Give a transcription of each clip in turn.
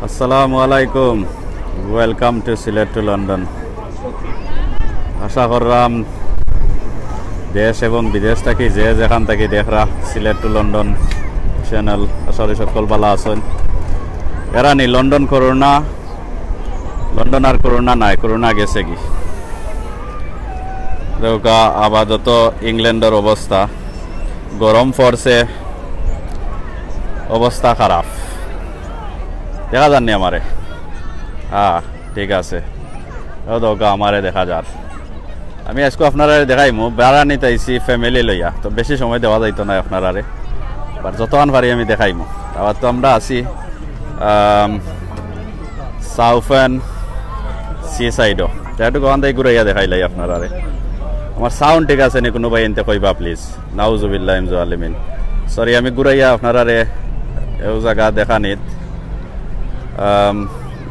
Assalamualaikum. Welcome to Sylhet to London. আশা করলাম দেশ এবং বিদেশ থেকে যে যেখান থেকে দেখরা সিলেট টু লন্ডন চ্যানেল আসলে সকল ভালো আছেন। এরানি লন্ডন করোনা আর করোনা নাই, করোনা গেছে কি দেখা আপাতত ইংল্যান্ডের অবস্থা গরম পড়ছে, অবস্থা খারাপ দেখা যাননি আমারে। হ্যাঁ ঠিক আছে, দৌকা আমারে দেখা যার। আমি আজকে আপনারা দেখাইমু বেড়া নিতে আইসি ফ্যামিলি লইয়া, তো বেশি সময় দেওয়া যাইতো না আপনারারে, বাট যতক্ষণ পারি আমি দেখাইমু। আবার তো আমরা আছি সাউথেন্ড সি সাইডও, একটু কখন থেকে ঘুরাইয়া দেখাইলাই আপনারারে। আমার সাউন্ড ঠিক আছে নি কোনো ভাই এনতে কইবা প্লিজ। নাউজুবিল্লাহ ইমজু আলিমিন। সরি আমি ঘুরাইয়া আপনারারে এও জায়গা দেখা নিত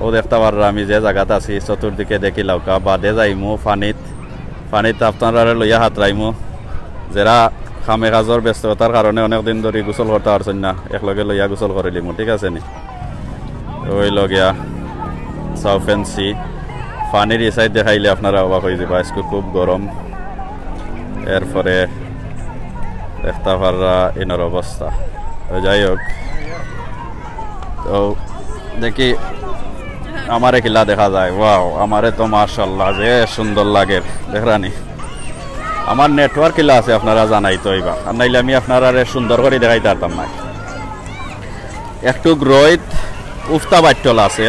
ও দেখতে পার আমি যে জায়গাতে আছি চতুর্দিকে দেখি লাউকা বাদে যাইমু পানিত আপনারা লইয়া হাত রাইমু। যারা খামে কাজর ব্যস্ততার কারণে অনেকদিন ধরে গোসল করতে পারছেন না, একলগে লইয়া গোসল করে লিমু, ঠিক আছে নি। ওই লগিয়া সাউথেন্ড সি পানির এই সাইড দেখাইলে আপনারা অবাক হয়ে যাবা, আজকে খুব গরম। এরপরে দেখতে পাররা এনার অবস্থা। তো যাই হোক, তো দেখি আমারে কিলা দেখা যায়। ওয়াও, আমারে তো মাশাআল্লাহ যে সুন্দর লাগে দেখরানি। আমার নেটওয়ার্ক কিলা আছে আপনারা জানাই তো এইবার, আর নাইলে আমি আপনারা সুন্দর করে দেখাইতে পারতাম না। একটু রোদ উফতা বাট্টল আছে,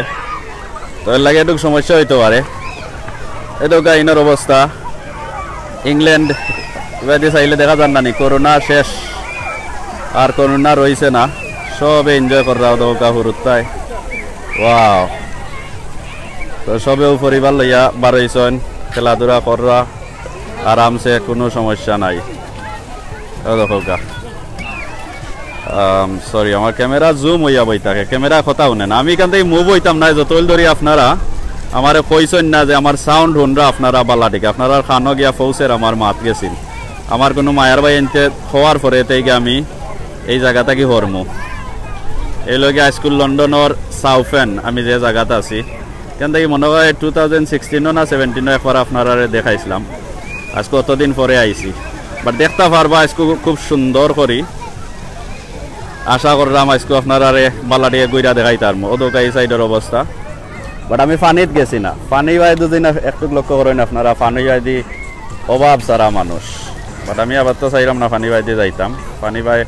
তো এর লাগে একটু সমস্যা হইতে পারে। এতো গাইনের অবস্থা ইংল্যান্ড এবার চাইলে দেখা যান না নি, করোনা শেষ আর করোনা রয়েছে না, সবে এনজয় করা দৌকা হুরুত্তায়। ওয়াও, তো সবেও পরিবার লইয়া বারইছেন, খেলাধুলা করা আরামসে, কোনো সমস্যা নাই। দেখা সরি আমার ক্যামেরা জুম হইয়া বই থাকে, ক্যামেরা কথা শুনে না। আমি এখান থেকে মুভ হইতাম না যতল ধরি আপনারা আমারে কইছেন না যে আমার সাউন্ড শুনরা আপনারা বালা ঠিক, আপনারা খানো গিয়া ফৌসের আমার মাত গেছিল। আমার কোনো মায়ার ভাই এনতে হওয়ার পরে থেকে আমি এই জায়গাটা কি হরমু। এই লগে হাইস্কুল লন্ডনের সাউথেন্ড আমি যে জায়গাতে আছি, এখান থেকে মনে হয় 2016 না 17 একবার আপনারা দেখাইছিলাম। আজকে অতদিন পরে আইছি, বাট দেখতে পারবা আজকে খুব সুন্দর করি। আশা করলাম আজকে আপনারা বালা দিয়ে গুইরা দেখাই তার ওদোকা এই সাইডের অবস্থা। বাট আমি পানিত গেছি না, পানি বাই দুদিন একটু লক্ষ্য করেন আপনারা, পানি বাই দি অভাব সারা মানুষ। বাট আমি আবার তো চাইলাম না পানি বাই দিয়ে যাইতাম, পানি বাই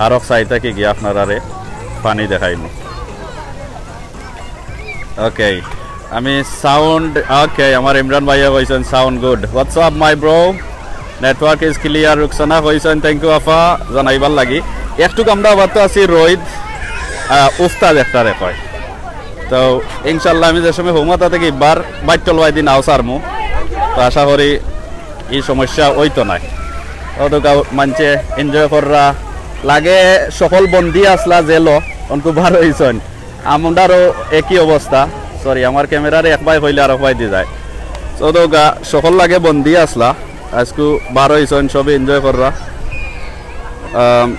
আরো চাইতে কি গিয়ে আপনারা পানি দেখাইম। ওকে, আমি সাউন্ড ওকে, আমার ইমরান ভাইয়া কইছেন sound good. WhatsApp my bro, network is clear. Rukhsana কইছেন থ্যাংক ইউ আফা জানাইবার লাগি। একটু আমরা আবার তো আছি রোদ উস্তাদ একটারে কয়, তো ইনশাল্লাহ আমি যে সময় হোমতা থেকে বার বাইটল বাই দিন আও সারমু, তো আশা করি এই সমস্যা ওইতো নাই। অতকা মানছে এনজয় করা লাগে। সকল বন্দি আসলা জেল অনকু বার হয়েছেন, আমারও একই অবস্থা। সরি আমার ক্যামেরারে একবার হইলে আর একবার দিয়ে যায়। অতকা সকল লাগে বন্দি আসলা, আজকু বার হয়েছেন, সবে এনজয় করা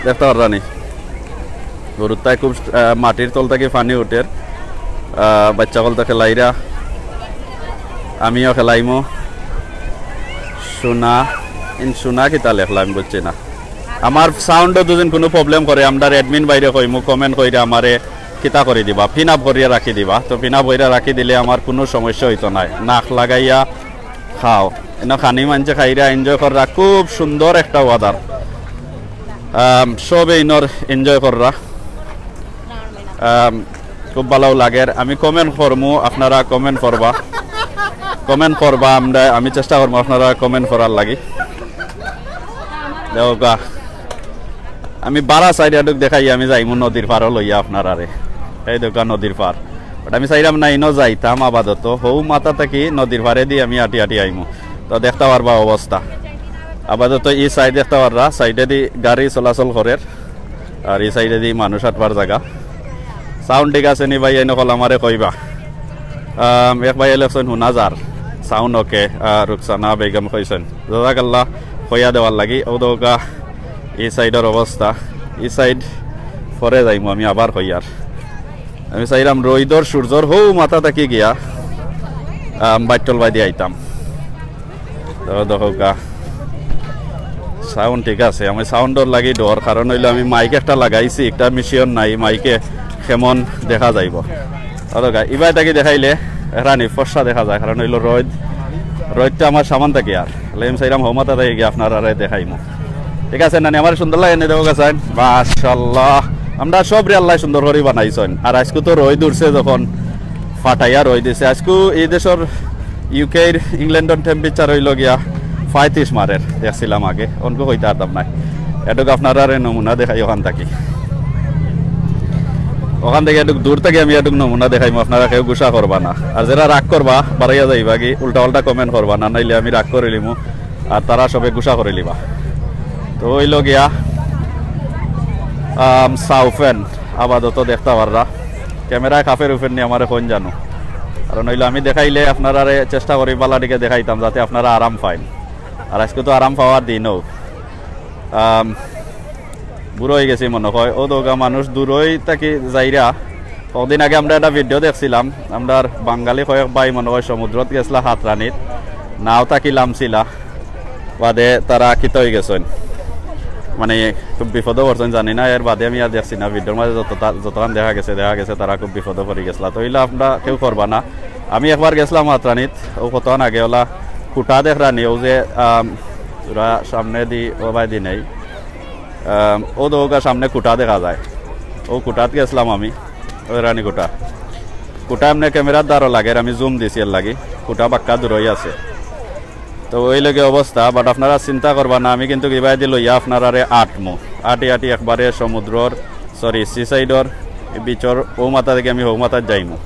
দেখতে পারা নি। গরুতায় খুব মাটির তল থেকে পানি উঠে, বাচ্চা কল তো খেলাইরা, আমিও খেলাইমো। সোনা কিতা লেখলা আমি বুঝছি না। আমার সাউন্ডও দুদিন কোনো প্রবলেম করে আমরা অ্যাডমিন বাইরে কইমু, কমেন্ট কইরা আমারে কিতা করে দিবা, পিন আপ করিয়া রাখি দিবা। তো পিন আপ কইরা রাখি দিলে আমার কোনো সমস্যা হইতো না। নাক লাগাইয়া খাও, এনে খানি মানছে খাইরা এনজয় করা, খুব সুন্দর একটা ওয়াদার, সব ইনর এনজয় করা খুব ভালো লাগে। আমি কমেন্ট করবো, আপনারা কমেন্ট করবা, আমি চেষ্টা করবো আপনারা কমেন্ট করার লাগি। দেখা আমি বারা সাইডে দেখাই আমি যাইমু নদীর পারও লইয়া আপনারা এই দেখা নদীর পার। বাট আমি চাইলাম না ইনো যাইতাম আপাতত, হৌ মাথা থাকি নদীর পারে দিয়ে আমি আটি আইমু, তো দেখতে পারবা অবস্থা। আপাতত এই সাইড দেখতে পাররা, সাইডে দি গাড়ি চলাচল করে আর এই সাইডে দি মানুষ হাঁটবার জায়গা। সাউন্ড ঠিক আছে নি ভাই এনেকল আমারে কইবা। এক ভাই ইলেকশন শুনা যার সাউন্ড ওকে। রুকসানা বেগম কইছেন জাজাকাল্লাহ কইয়া দেওয়ার লাগি। ওদৌকা এই সাইডের অবস্থা, এই সাইড পরে যাইমু আমি আবার কইয়ার। আমি চাইলাম রইদর সূর্যর হৌ মাথা থাকি গিয়া বাইটল বাই দিয়ে আইতাম। তো দেখা সাউন্ড ঠিক আছে, আমি সাউন্ডর লাগি ডর, কারণ হইলো আমি মাইক একটা লাগাইছি, একটা মিশিয়ন নাই, মাইকে কেমন দেখা যাইব। ইবাই তাকে দেখাইলে রানি ফর্সা দেখা যায়, কারণ হইলো রোদটা আমার সামান থাকি আর আমি চাইলাম হৌমাতা থাকি গিয়ে আপনার আর দেখাইমো। ঠিক আছে নানি, আমার সুন্দর লাগে এনে দেবো গেছেন মাশাল্লাহ। আমরা সব আল্লাহ সুন্দর করে বানাইছেন। আর আজকে তো রোদ উঠছে, যখন ফাটাইয়া রোদ দিছে। আজকে এই দেশের ইউকের ইংল্যান্ডের টেম্পারেচার হইল গিয়া 35 মারের দেখছিলাম আগে, অনকে হইতে পারতাম না। এটুকু আপনারা নমুনা দেখাই ওখান থাকি, ওখান থেকে একটু দূর থেকে আমি একটু নমুনা দেখাইমো, আপনারা কেউ গুসা করবা না। আর যারা রাগ করবা বাড়াইয়া যাইবা কি উল্টা পাল্টা কমেন্ট করবা না, নাইলে আমি রাগ করে লিমু আর তারা সবে গুসা করে লিবা। তো হইল গিয়া সাউথেন্ড আপাতত দেখতে পাররা। ক্যামেরায় কাফের উপর নিয়ে আমার কোন জানো, কারণ হইলো আমি দেখাইলে আপনারা চেষ্টা করি বালাটিকে দেখাইতাম যাতে আপনারা আরাম পাইন। আর আজকে তো আরাম পাওয়ার দিনও, বুড়ো হয়ে গেছি মনে হয়। ও দোকা মানুষ দূরই থাকি যাইরা। কদিন আগে আমরা একটা ভিডিও দেখছিলাম, আমরা বাঙালি কয়েক ভাই মনে হয় সমুদ্রত গেছিলা হাতরানিত, নাও থাকি লামছিলা, বাদে তারা কিত হয়ে গেছেন, মানে খুব বিপদও পড়ছেন জানি না। এর বাদে আমি আর দেখছি না, ভিডিওর মাঝে যতক্ষণ দেখা গেছে তারা খুব বিপদও পড়ে গেছিলা। তো হইলে আপনারা কেউ করবা না। আমি একবার গেছিলাম হাতরানিত, ও কতক্ষণ আগে ওলা খুঁটা দেখরানি, ও যে ওরা সামনে দি ও বাই দি নেই, ও দোকার সামনে খুঁটা দেখা যায়, ও খুঁটাত গেছিলাম আমি, ওই রানী খুঁটা এমনি ক্যামেরার দ্বারও লাগে, আমি জুম দিছি এর লাগি, খুঁটা বাক্কা দূরই আছে। তো ওই লগে অবস্থা। বাট আপনারা চিন্তা করবা না, আমি কিন্তু কিবাই দিল ইয়া আপনারা আটি একবারে সমুদ্রর সি সাইডর বিচর ও মাথা থেকে আমি হৌ মাথার যাইমু।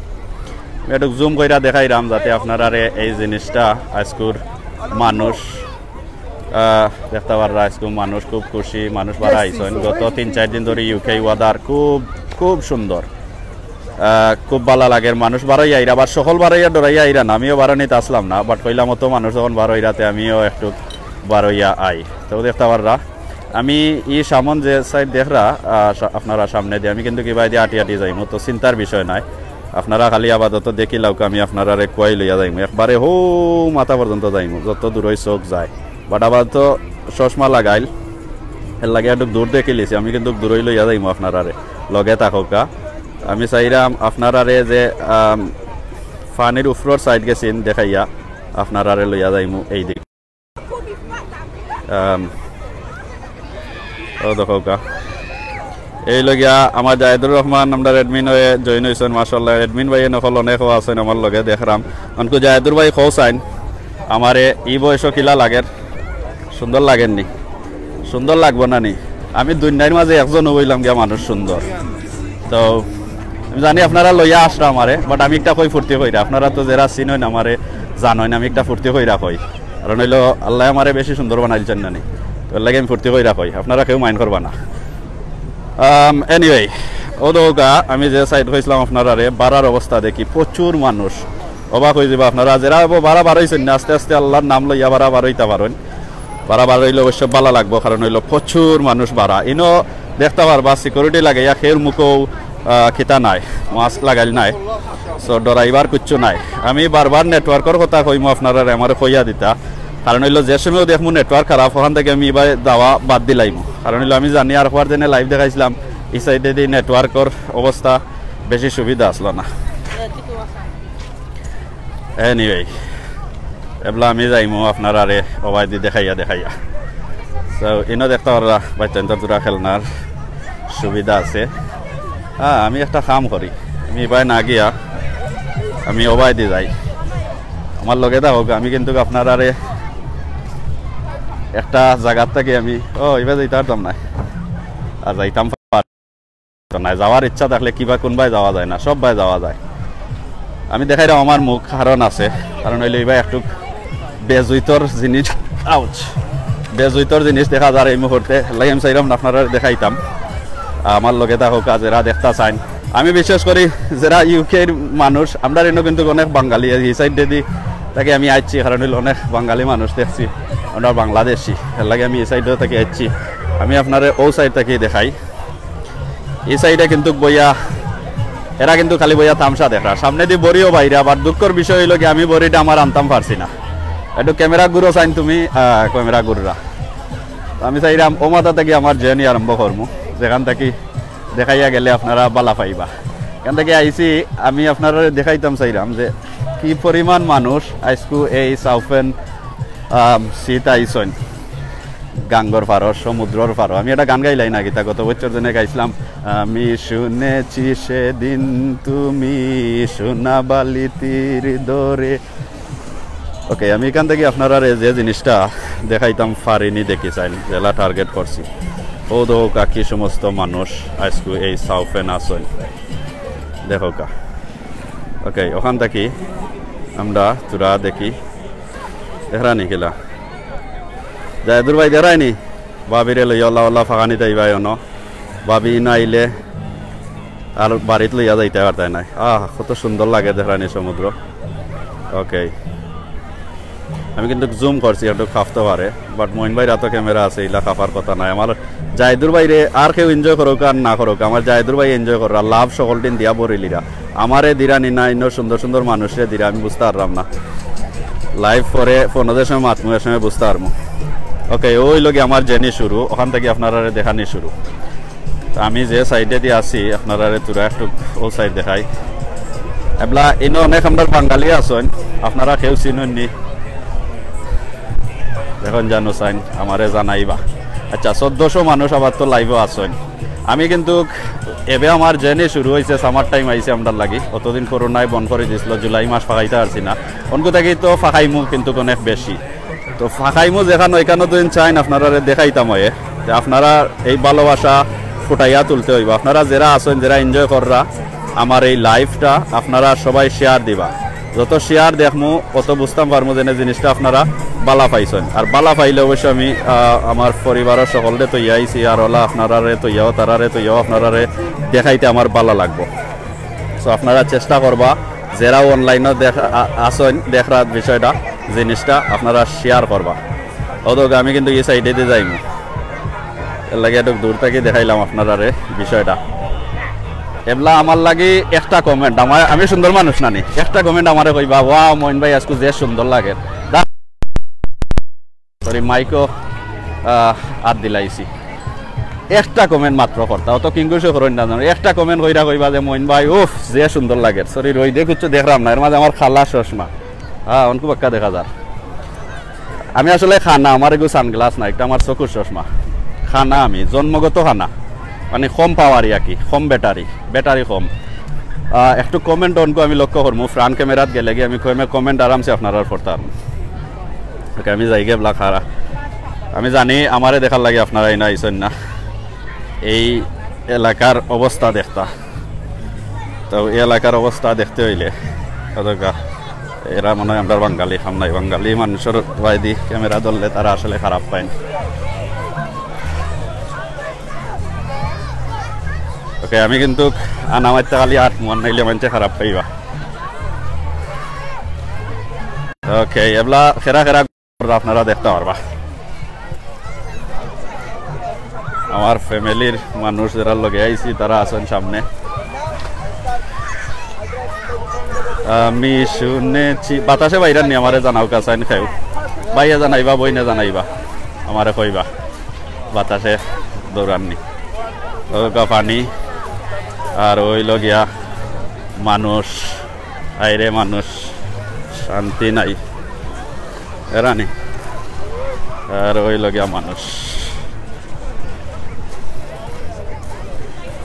একটু জুম কইরা দেখাইরাম যাতে আপনারা এই জিনিসটা আজকুর মানুষ দেখতে পাররা। আজকুর মানুষ খুব খুশি, মানুষ বাড়া আইসেন। গত 3-4 দিন ধরে ইউকে ওয়াদার খুব সুন্দর, খুব ভালো লাগে। মানুষ বারোই আইরা, আবার সকল বারোইয়া ডরাইয়া আইরা না, আমিও বারোনিতে আসলাম না, বাট কইলাম মতো মানুষ যখন বারোইরাতে আমিও একটু বারোইয়া আই। তো দেখতে পাররা আমি সামন যে সাইড দেখরা আপনারা সামনে দিয়ে, আমি কিন্তু কিবা দিয়ে আটি যাইমু, তো চিন্তার বিষয় নাই। আপনারা খালি আপাতত দেখি লাউকে আমি আপনারা কুয়াই লইয়া যাইমু, একবারে হৌ মাথা পর্যন্ত যাইমু, যত দূরই চোখ যায়। বাট আবার তো চশমা লাগাইল, এর লাগে একটু দূর দেখে লিছি, আমি কিন্তু দূরই লইয়া যাইমু আপনারা লগে থাকা। আমি চাইলাম আপনারা যে ফানির উপরের সাইড গেছেন দেখাইয়া আপনারা লইয়া যাইমু এই দিক। ও দেখা এই লগিয়া আমার জাহিদুর রহমান আমরা এডমিন হয়ে জয়েন হয়েছেন, মাশাআল্লাহ। এডমিন ভাই নকল অনেক আছেন আমার লগে দেখলাম। অনকু জাহিদুর ভাই খৌ চাইন আমারে ই বয়স কিলা লাগের, সুন্দর লাগেননি? সুন্দর লাগবো না নি? আমি দুনিয়ার মাঝে একজন হইলাম গিয়া মানুষ সুন্দর। তো আমি জানি আপনারা লইয়া আসরা আমারে, বাট আমি একটা কই ফুর্তি কইরা, আপনারা তো যারা চিনইন আমারে জানইন, আমি একটা ফুর্তি কইরা কই, কারণ হইলো আল্লাহ আমারে বেশি সুন্দর বানাইছেন না নি, তো এর লাগে আমি ফুর্তি কইরা কই, আপনারা কেউ মাইন্ড করবা না। এনিওয়ে ও দৌকা আমি যে সাইড হয়েছিলাম আপনারা বাড়ার অবস্থা দেখি প্রচুর মানুষ, অবাক হয়ে যাবে আপনারা যারা বাড়া বাড়াইছেন না, আস্তে আস্তে আল্লাহর নাম লইয়া বাড়া বাড়াইতে পারেন। বাড়া বাড়াইলে অবশ্য ভালো লাগবো, কারণ হইলো প্রচুর মানুষ বাড়া। ইনো দেখতে পারবা সিকিউরিটি লাগে, ইয়া খের মুখও খিতা নাই, মাস্ক লাগাইল নাই, সো ডরাইবার কিচ্ছু নাই। আমি বারবার নেটওয়ার্কের কথা কইমু আপনারা আমার কইয়া দিতা, কারণ হইলো যে সময়ও দেখবো নেটওয়ার্ক খারাপ, ওখান থেকে আমি এবার দাওয়া বাদ দিলাইমু, কারণ হইলো আমি জানি আর হওয়ার দিনে লাইভ দেখাইছিলাম এই সাইডে দিয়ে নেটওয়ার্কের অবস্থা বেশি সুবিধা আসলো না। এনিওয়ে এবলা আমি যাইমু আপনারা অবাই দি দেখাইয়া তো ইনো দেখতে পারা বাচ্চান্তর দুরা খেলনার সুবিধা আছে। হ্যাঁ আমি একটা কাম করি, আমি এবার না গিয়া আমি অবাই দি যাই, আমার লগে থাকুক। আমি কিন্তু আপনারা একটা জায়গার থেকে আমি এবার যাইতে পারতাম না, আর যাইতাম না, যাওয়ার ইচ্ছা থাকলে কিবা কোনবাই যাওয়া যায় না, সব ভাই যাওয়া যায়। আমি দেখাই দাও আমার মুখ কারণ আছে, কারণ হইলে এবার একটু বেজুইতর জিনিস বেজুইতর জিনিস দেখা যায় এই মুহূর্তে, লাগে আমি চাইলাম আপনারা দেখাইতাম। আমার লগে থাকুক যারা দেখতে চাইন, আমি বিশেষ করি যারা ইউকের মানুষ, আমরা এনে কিন্তু অনেক বাঙালি এই সাইড দিয়ে তাকে আমি আইছি, কারণ হইলে অনেক বাঙালি মানুষ দেখছি, আমরা বাংলাদেশি, এর লাগে আমি এই সাইডে থেকে আইছি। আমি আপনার ও সাইড থেকে দেখাই, এই সাইডে কিন্তু বইয়া এরা কিন্তু খালি বইয়া তামসা দেখা সামনে দিয়ে বড়িও বাইরে আবার দুঃখের বিষয় হইল কি আমি বড়িটা আমার আনতাম পারছি না একটু ক্যামেরা গুঁড়ো চাইন তুমি ক্যামেরা গুঁড়রা আমি চাইলাম ও মাথা থেকে আমার জার্নি আরম্ভ করবো যেখান থেকে দেখাইয়া গেলে আপনারা বালা পাইবা এখান থেকে আইসি আমি আপনারা দেখাইতাম চাইলাম যে কি পরিমাণ মানুষ আজকু এই সাউথেন্ড শীত আইসন গাঙ্গর পারো সমুদ্রর পারো আমি একটা গান গাইলাই না গীতা গত বছর জন্য গাইছিলাম আমি শুনেছি সেদিন তুমি সোনাবালি তীর ধরে ওকে আমি এখান থেকে আপনারা যে জিনিসটা দেখাইতাম পারিনি দেখি চাইন জেলা টার্গেট করছি ও দোকা কি সমস্ত মানুষ আজকু এই সাউথেন্ড আসন দেখো কা ওকে ওখান থেকে আমরা তোরা দেখি দেখানি খেলা জায়দুর ভাই দেখায়নি বাবিরে লইয়া ওলা ফাঁকানি তাইবাই ন বাবি না আইলে আর বাড়িতে লইয়া যাইতে পারতাই নাই কত সুন্দর লাগে দেখানি সমুদ্র ওকে আমি কিন্তু জুম করছি একটু খাফতে পারে বাট মইন ভাই রাতো ক্যামেরা আছে এলা খাফার কথা নাই আমার জায়দুর বাইরে আর কেউ এনজয় করুক আর না করুক আমার জায়দুর ভাই এনজয় করা লাভ সকল দিন দিয়া বরিলিরা আমারে দিরা নিনা অন্য সুন্দর সুন্দর মানুষের দিরা আমি বুঝতে পারলাম না লাইভ পরে ফোনদের সময় মাতমুয়ের সময় বুঝতে পারবো ওকে ওই লগে আমার জার্নি শুরু ওখান থেকে আপনারা দেখানি শুরু আমি যে সাইডে দিয়ে আসি আপনারা তোরা একটু ও সাইড দেখাই এবলা ইনো অনেক আমরা বাঙালি আছেন আপনারা কেউ চিনুননি দেখুন জানো চাইন আমারে জানাইবা আচ্ছা 1400 মানুষ আবার তো লাইভও আছেন আমি কিন্তু এবে আমার জার্নি শুরু হয়েছে সামার টাইম আইছে আমরা লাগি অতদিন করোনায় বন্ধ করে দিয়েছিল জুলাই মাস ফাঁকাইতে পারছি না অনকু থাকি তো ফাঁকাইমু কিন্তু অনেক বেশি তো ফাঁকাইমু যেখানে ওইখানে তো চাইন আপনারা দেখাইতাম হয়ে যে আপনারা এই ভালোবাসা ফুটাইয়া তুলতে হইব আপনারা যারা আছেন যারা এনজয় কররা আমার এই লাইফটা আপনারা সবাই শেয়ার দিবা যত শেয়ার দেখমু অত বুঝতাম পারবো যে জিনিসটা আপনারা বালা পাইছেন আর বালা পাইলে অবশ্য আমি আমার পরিবারের সকলরে তৈয়া আইছি আর ওলা আপনারারে তৈয়াও তারারে তৈয়াও আপনারারে দেখাইতে আমার বালা লাগবো সো আপনারা চেষ্টা করবা যারা অনলাইনে আসেন দেখার বিষয়টা জিনিসটা আপনারা শেয়ার করবা অতকে আমি কিন্তু এই সাইডে দিয়ে যাইমু এর লাগে একটু দূর থেকে দেখাইলাম আপনারারে বিষয়টা এবলা আমার লাগে একটা কমেন্ট আমি সুন্দর মানুষ নানি একটা কমেন্ট আমারে কইবা ওয়াও মইন ভাই আজকে যে সুন্দর লাগে সরি মাইকো আর দিলাইছি একটা কমেন্ট মাত্র করতা অত কিংগুশো করেন না জানো একটা কমেন্ট কইরা কইবা যে মইন ভাই উফ যে সুন্দর লাগে সরি রই দেখুচ্ছ দেখলাম না এর মাঝে আমার খালা চশমা অনকু বাক্কা দেখা যার আমি আসলে খানা আমার এগু সানগ্লাস না একটা আমার চকুর চশমা খানা আমি জন্মগত খানা মানে কম পাওয়ারি আর কি কম ব্যাটারি কম একটু কমেন্ট অনকু আমি লক্ষ্য করবো ফ্রন্ট ক্যামেরাত গেলে গিয়ে আমি কমেন্ট আরামসে আপনারা পড়তাম ওকে আমি যাই গেবলা খারা আমি জানি আমারে দেখার লাগে আপনারা না আইসেন না এই এলাকার অবস্থা দেখতা তো এই এলাকার অবস্থা দেখতে হইলে এরা মনে হয় আমরা বাঙালি সামনাই বাঙালি মানুষের বাইদি ক্যামেরা ধরলে তারা আসলে খারাপ পায় ওকে আমি কিন্তু আনামাইতে খালি আট মন নাইলে মানছে খারাপ পাইবা ওকে এবলা খেরা আপনারা দেখতে পারবা আমার ফ্যামিলির মানুষ যারা লগে আইছি তারা আছেন সামনে আমি শুনেছি বাতাসে বাইরে নি আমারে জানাও কাছাইন খাই বাইরে জানাইবা বই না জানাইবা আমারে কইবা বাতাসে দৌড়াননি পানি আর ওই লগিয়া মানুষ আইরে মানুষ শান্তি নাই এরানি আর ওই লগিয়া মানুষ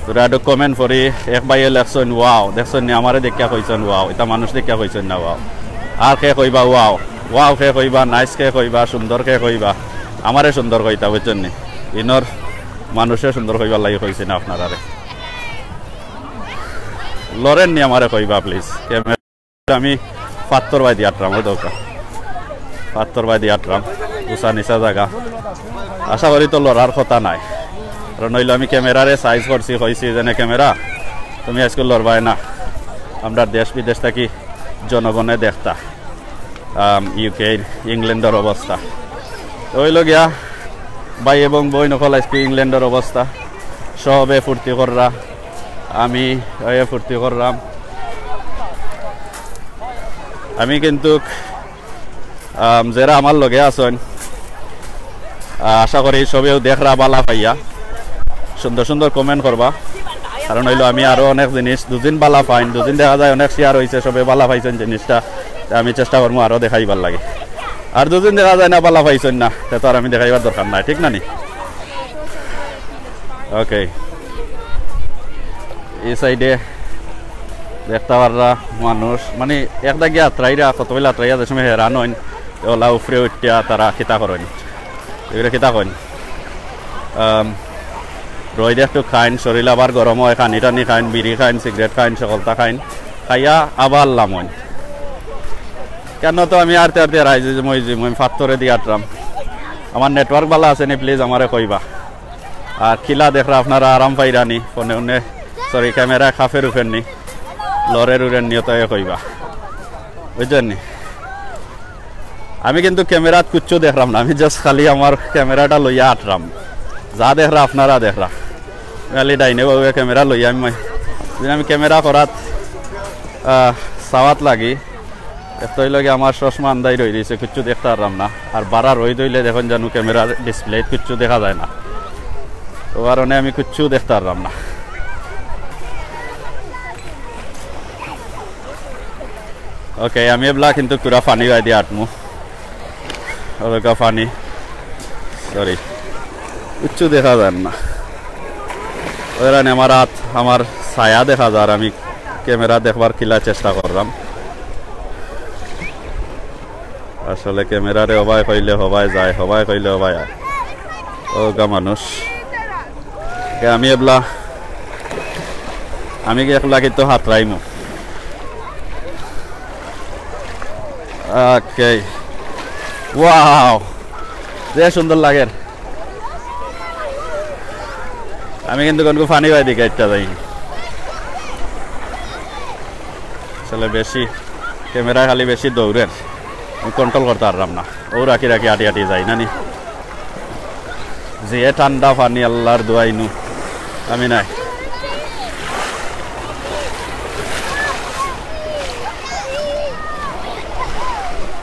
তোরা একটু কমেন্ট করি এক বাইয়ে লেখছেন ওয়াও দেখছেন নি আমারে দেখিয়া কইছেন ওয়াও এটা মানুষ দেখিয়া কইছেন না ওয়াও আর কে কইবা ওয়াও কে কইবা নাইস কে কইবা সুন্দর কে কইবা আমারে সুন্দর কইতা বুঝছেন নি ইনর মানুষে সুন্দর কইবার লাগে কইছে না আপনারা লরেন নি আমারে কইবা প্লিজ আমি পাত্তর বাই দিয়ে আটরাম ওই দরকার পাত্তর বাই দিয়ে আটরাম উষা নিচা জায়গা আশা করি তো লড়ার কথা নাই আর নইলে আমি ক্যামেরারে সাইজ করছি কইছি যেন ক্যামেরা তুমি আজকে লড়বাই না আমরা দেশ বিদেশ থাকি জনগণে দেখতা ইউকে ইংল্যান্ডের অবস্থা ওইল গিয়া ভাই এবং বই নকল আজকে ইংল্যান্ডের অবস্থা সবে ফুর্তি কররা আমি ফুর্তি করলাম আমি কিন্তু যারা আমার লগে আছেন আশা করি সবেও দেখরা বালা পাইয়া সুন্দর সুন্দর কমেন্ট করবা কারণ হইলো আমি আরো অনেক জিনিস দুদিন বালা পাইন দুদিন দেখা যায় অনেক শেয়ার হয়েছে সবে বালা পাইছেন জিনিসটা আমি চেষ্টা করবো আরো দেখাইবার লাগে আর দুদিন দেখা যায় না বালা পাইছেন না তো আর আমি দেখাইবার দরকার নাই ঠিক না নি ওকে এই সাইডে দেখতে পাররা মানুষ মানে একটা গিয়ে আত্রাইরা কতগুলো আত্রাইয়া যে সময় হেরান হইন ওলা উফরে উঠিয়া তারা খিতা করেন এগুলো খিতা করেন রইদে একটু খাইন শরীর আবার গরম হয় খানি টানি খাইন বিড়ি খাইন সিগারেট খাইন সকলটা খাইন খাইয়া আবার লামন কেন তো আমি আরতে আরতে রাইজি মই ফাত্তরে দিয়ে আটরাম আমার নেটওয়ার্ক ভালো আছে নি প্লিজ আমারে কইবা আর খিলা দেখরা আপনারা আরাম পাইরানি ফোনে উনে সরি ক্যামেরা খাফের উফেন নি লরের উড়েন নিয়ে তাই কইবা বুঝছেন নি আমি কিন্তু ক্যামেরাত কুচ্ছু দেখলাম না আমি জাস্ট খালি আমার ক্যামেরাটা লইয়া আটরাম যা দেখরা আপনারা দেখরা খালি ডাইনে বাবু ক্যামেরা লইয়া আমি ক্যামেরা করাত সাওয়াত লাগি এতই লগে আমার চশমা আন্দাই রয়ে দিয়েছে কিচ্ছু দেখতে পারলাম না আর বারা রই দইলে দেখুন জানো ক্যামেরা ডিসপ্লে কিচ্ছু দেখা যায় না তো কারণে আমি কিচ্ছু দেখতে পারলাম না ওকে আমি এবলা কিন্তু পুরা পানি গাই দিয়ে আটমু ওরকা পানি সরি কিচ্ছু দেখা যায় না ওরা আমার হাত আমার ছায়া দেখা যায় আমি ক্যামেরা দেখবার কিলা চেষ্টা করলাম আসলে ক্যামেরারে হবাই কইলে হবাই যায় হবাই কইলে হবাই আর ওগা মানুষ আমি এবলা আমি একলা কিন্তু হাত রাইমু ওকে ওয়াও যে সুন্দর লাগে আমি কিন্তু কোনকো ফানি বাই দিকে একটা যাই আসলে বেশি ক্যামেরা খালি বেশি দৌড়ের কন্ট্রোল করতে পারলাম না ও রাখি রাখি আটি আটি যাই না নি যে ঠান্ডা পানি আল্লাহর দোয়াইনু আমি নাই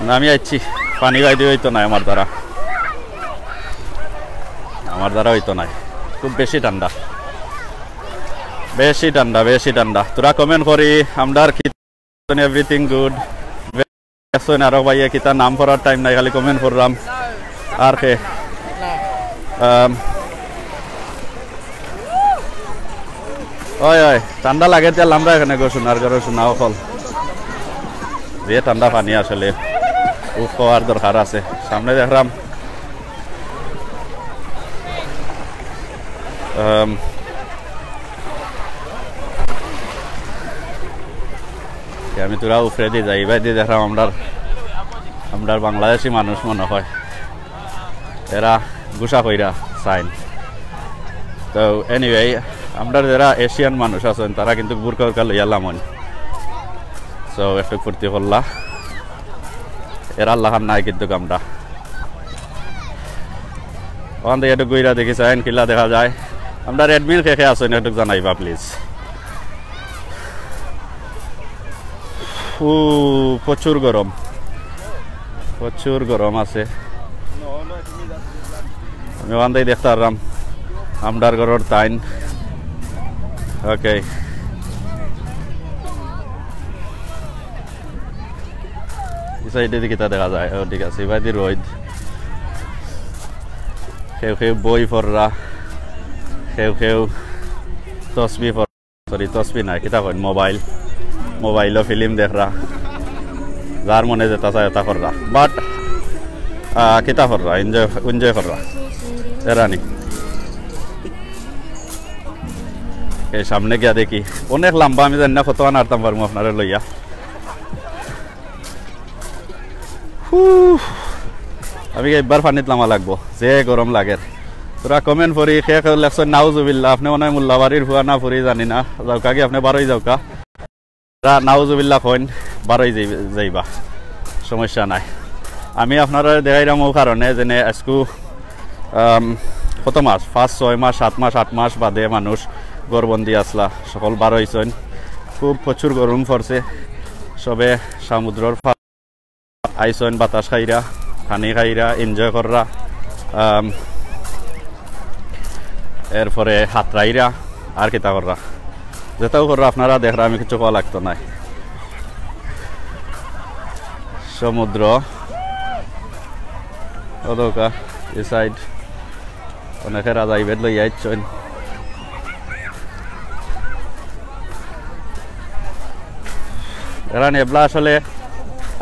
না আমি আইছি পানি গাইতে হইতো না আমার দ্বারা হইতো নাই খুব বেশি ঠান্ডা বেশি ঠান্ডা তোরা কমেন্ট করি আমরার কি এভরিথিং গুড আরো ভাইয়া কিতা নাম পড়ার টাইম নাই খালি কমেন্ট করলাম আর কে ওই ওই ঠান্ডা লাগে তেল আমরা এখানে শোনার ঘরে শোনাও ফল যে ঠান্ডা পানি আসলে খাওয়ার দরকার আছে সামনে দেখলাম আমি তোরা উফরে দিয়ে যাই এবার দিয়ে দেখলাম আমরা বাংলাদেশি মানুষ মনে হয় এরা গুসা কইরা সাইন তো এনিওয়ে আমরা যারা এশিয়ান মানুষ আছেন তারা কিন্তু বুরকা উরকা লইয়া লামন সো একটু ফুর্তি করলা এরা আল্লাহার নাই কিন্তু আমরা ওখান থেকে একটু গুইরা দেখি চাইন কিলা দেখা যায় আমরা রেডমিল খেয়ে আসেন একটু জানাইবা প্লিজ প্রচুর গরম আছে আমি ওখান থেকে দেখতে পারলাম আমরার ঘরের টাইম ওকে সাইডে দিকে তা দেখা যায় ঠিক আছে এবার রোদ কেউ বই পড়রা কেউ তসবি সরি তসবি নাই কিতা কইন মোবাইলও ফিল্ম দেখরা যার মনে যেটা চায় এটা কররা বাট কিতা কররা এনজয় কররা এরানি এই সামনে গিয়া দেখি অনেক লম্বা আমি জানি না কত আনতাম পারবো আপনারা লইয়া আমি একবার পানিত নামা লাগবো যে গরম লাগে তোরা কমেন্ট করি শেষ লেকশন নাউজুবিল্লাহ আপনি মনে হয় মোল্লাবাড়ির ফুয়া না ফুরি জানি না যাওকা কি আপনি বারোই যাওকা নাউজুবিল্লাহ কইন বারোই যাইবা সমস্যা নাই আমি আপনারা দেখাইলাম ও কারণে যেনে আজকু কত মাস 5, 6 মাস 7 মাস 8 মাস বাদে মানুষ গড়বন্দি আসলা সকল বার হয়েছেন খুব প্রচুর গরম পড়ছে সবে সমুদ্রর আইসন বাতাস খাইরা পানি খাইরা এনজয় কররা এরপরে হাতরাইরা আর কিতা কররা যেটাও কররা আপনারা দেখরা আমি কিছু কওয়া লাগতো না সমুদ্র ওদৌকা এই সাইড অনেকে রাজা ইবেদ লই আইছেন এরা নেবলা আসলে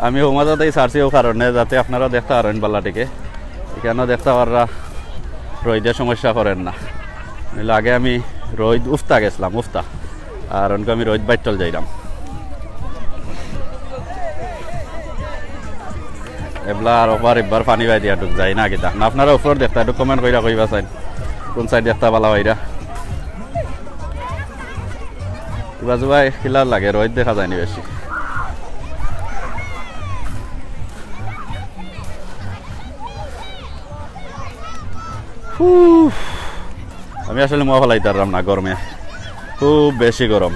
আমি হোমাজাতেই ছাড়ছিও কারণে যাতে আপনারা দেখতে পারেন বাল্লাটিকে এখানেও দেখতে পাররা রোদের সমস্যা করেন না নইলে আগে আমি রোদ উফতা গেছিলাম উফতা আর অনকে আমি রোদ বাইর চল যাইলাম এবলা আর একবার পানি বাই দিয়া ঢুক যায় না কিতা না আপনারা উপর দেখতে একটু কমেন্ট কইরা কইবা চাইন কোন সাইড দেখতে ভালো হইরা বাজুবাই খিলার লাগে রোদ দেখা যায়নি বেশি আমি আসলে মোয়া ফেলাইতে পারলাম না গরমে খুব বেশি গরম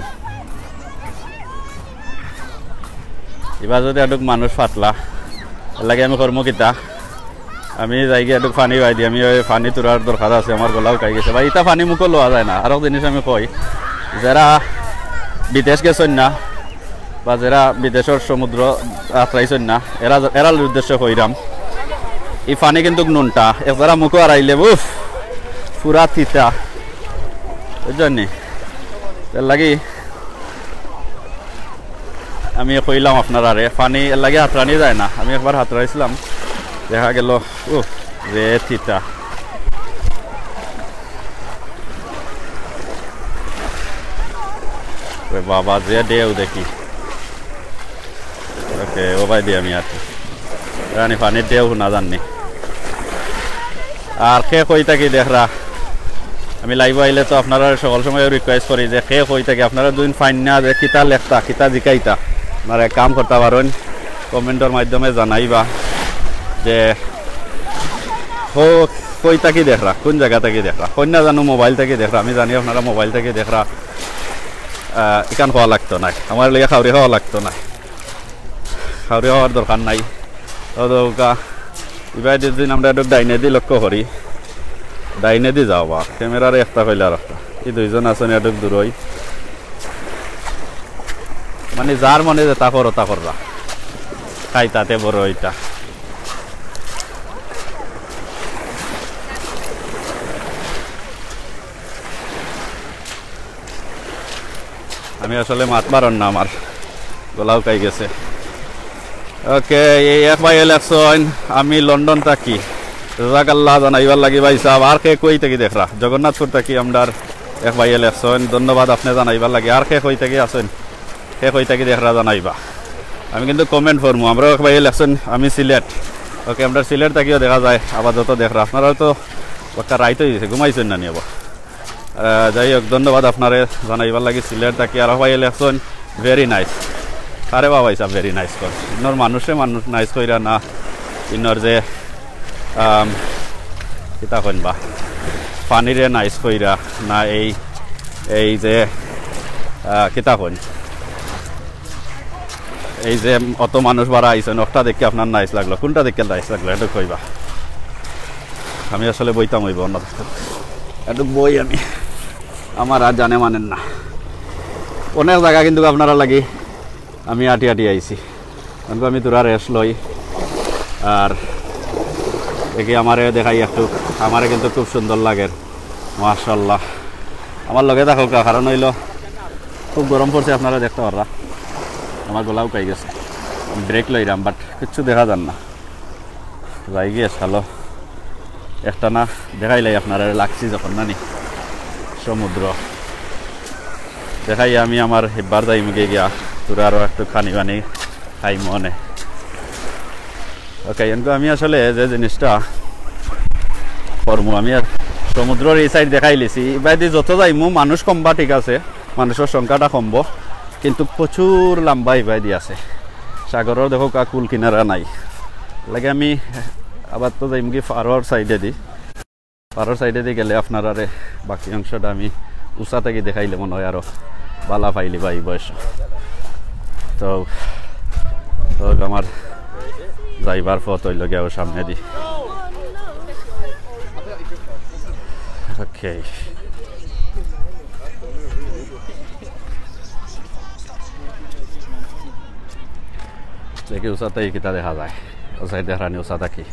এবার যদি একটু মানুষ ফাটলা লাগে আমি কর্ম কিতা আমি যাই গিয়ে একটু পানি বাই দিই আমি ওই পানি তোলার দরকার আছে আমার গলাও খাই গেছে বা ইটা পানি মুখও লোয়া যায় না আরও জিনিস আমি কই যারা বিদেশ গেছেন না বা যারা বিদেশের সমুদ্র আত্রাইছেন না এরার উদ্দেশ্য কইরাম এই পানি কিন্তু নুনটা একবারা মুখও আড়াইলে উফ পুরা তিতা বুঝছেন এর লাগি আমি কইলাম আপনারা রে পানি এর লাগে হাতরানি যায় না আমি একবার হাতরাইছিলাম দেখা গেল উফ রে তিতা বাবা যে দেও দেখি ওকে ও ভাই দিয়ে আমি আর রানি পানির দেও না জাননি আর খে কই থাকি দেখরা আমি লাইভ আইলে তো আপনারা সকল সময় রিকোয়েস্ট করি যে খে কই থাকি আপনারা দুদিন ফাইন না যে কিতা লেখতা কিতা জিকাইতা আপনারা এক কাম করতে পারেন কমেন্টের মাধ্যমে জানাইবা যে কই থাকি দেখরা কোন জায়গা থেকে দেখরা কোন না জানো মোবাইল থেকে দেখরা আমি জানি আপনারা মোবাইল থেকে দেখরা এখান খাওয়া লাগতো না আমার লেগে খাওয়ারি খাওয়া লাগতো না খাওয়ারি খাওয়ার দরকার নাই এবার দিন আমরা একটু ডাইনে দি লক্ষ্য করি ডাইনে দি যাও বা ক্যামেরার একটা কইলে আর একটা এই দুইজন আছেন একটু দূরই মানে যার মনে যে তা করো তা কররা খাই তাতে বড় ওইটা আমি আসলে মাত মারন না আমার গলাও খাই গেছে ওকে এই এক ভাই ইলেকশন আমি লন্ডন থাকি জাজাকাল্লাহ জানাইবার লাগি ভাই সাহেব আর কে কই থেকে দেখরা জগন্নাথপুর থাকি আমরার এক ভাই ইলেকশন ধন্যবাদ আপনি জানাইবার লাগি আর কে কই থেকে আসেন কে কই থেকে দেখরা জানাইবা আমি কিন্তু কমেন্ট করবো আমরা এক ভাই ইলেকশন আমি সিলেট ওকে আমরা সিলেট থাকিও দেখা যায় আপাতত দেখরা আপনারা তো একটা রাইত হয়ে গেছে ঘুমাইছেন না নিয়ে যাই হোক ধন্যবাদ আপনারে জানাইবার লাগি সিলেট থাকি আর ভাই ইলেকশন ভেরি নাইস আরে বাবা হিসাব ভেরি নাইস কর ইনোর মানুষ নাইস কইরা না ইনোর যে কিতা কইবা পানিরে নাইস কইরা না এই যে কিতা কইন এই যে অত মানুষ বাড়া আইছেন একটা দেখে আপনার নাইস লাগলো কোনটা দেখে নাইস লাগলো একটু কইবা আমি আসলে বইতাম হইব না একটু বই আমি আমার আর জানে মানেন না অনেক জায়গা কিন্তু আপনারা লাগি আমি আটি আইছি আমি তোরা রেস্ট লই আর দেখি আমারে দেখাই একটু আমারে কিন্তু খুব সুন্দর লাগে মাশাআল্লাহ আমার লগে দেখো কারণ হইল খুব গরম পড়ছে আপনারা দেখতে পাররা আমার গলাও কাই গেছে ব্রেক লইরাম বাট কিচ্ছু দেখা যান না যাই গিয়ে চালো একটা না দেখাইলাই আপনারা লাগছি যখন নানি সমুদ্র দেখাই আমি আমার হেবার যাই মুখে গিয়া তোরা আরও একটু খানি পানি খাই মনে ওকে কিন্তু আমি আসলে যে জিনিসটা করবো আমি আর সমুদ্রের এই সাইড দেখাই লিছি বাইদি যত যাইমু মানুষ কমবা ঠিক আছে মানুষের সংখ্যাটা কমব কিন্তু প্রচুর লম্বা ইবাইদি আছে সাগরের দেখো কুল কিনারা নাই লাগে আমি আবার তো যাইম কি পাহাড়ের সাইডে দি গেলে আপনারা বাকি অংশটা আমি উষা থেকে দেখাইলে মনে হয় আরো বালা পাইলি বা এই বয়স তো আমার যাইবার পথ হইল গিয়া ও সামনে দি ওকে দেখি উষাতে কিতা দেখা যায় ও সাইড দেখানি উষা থাকি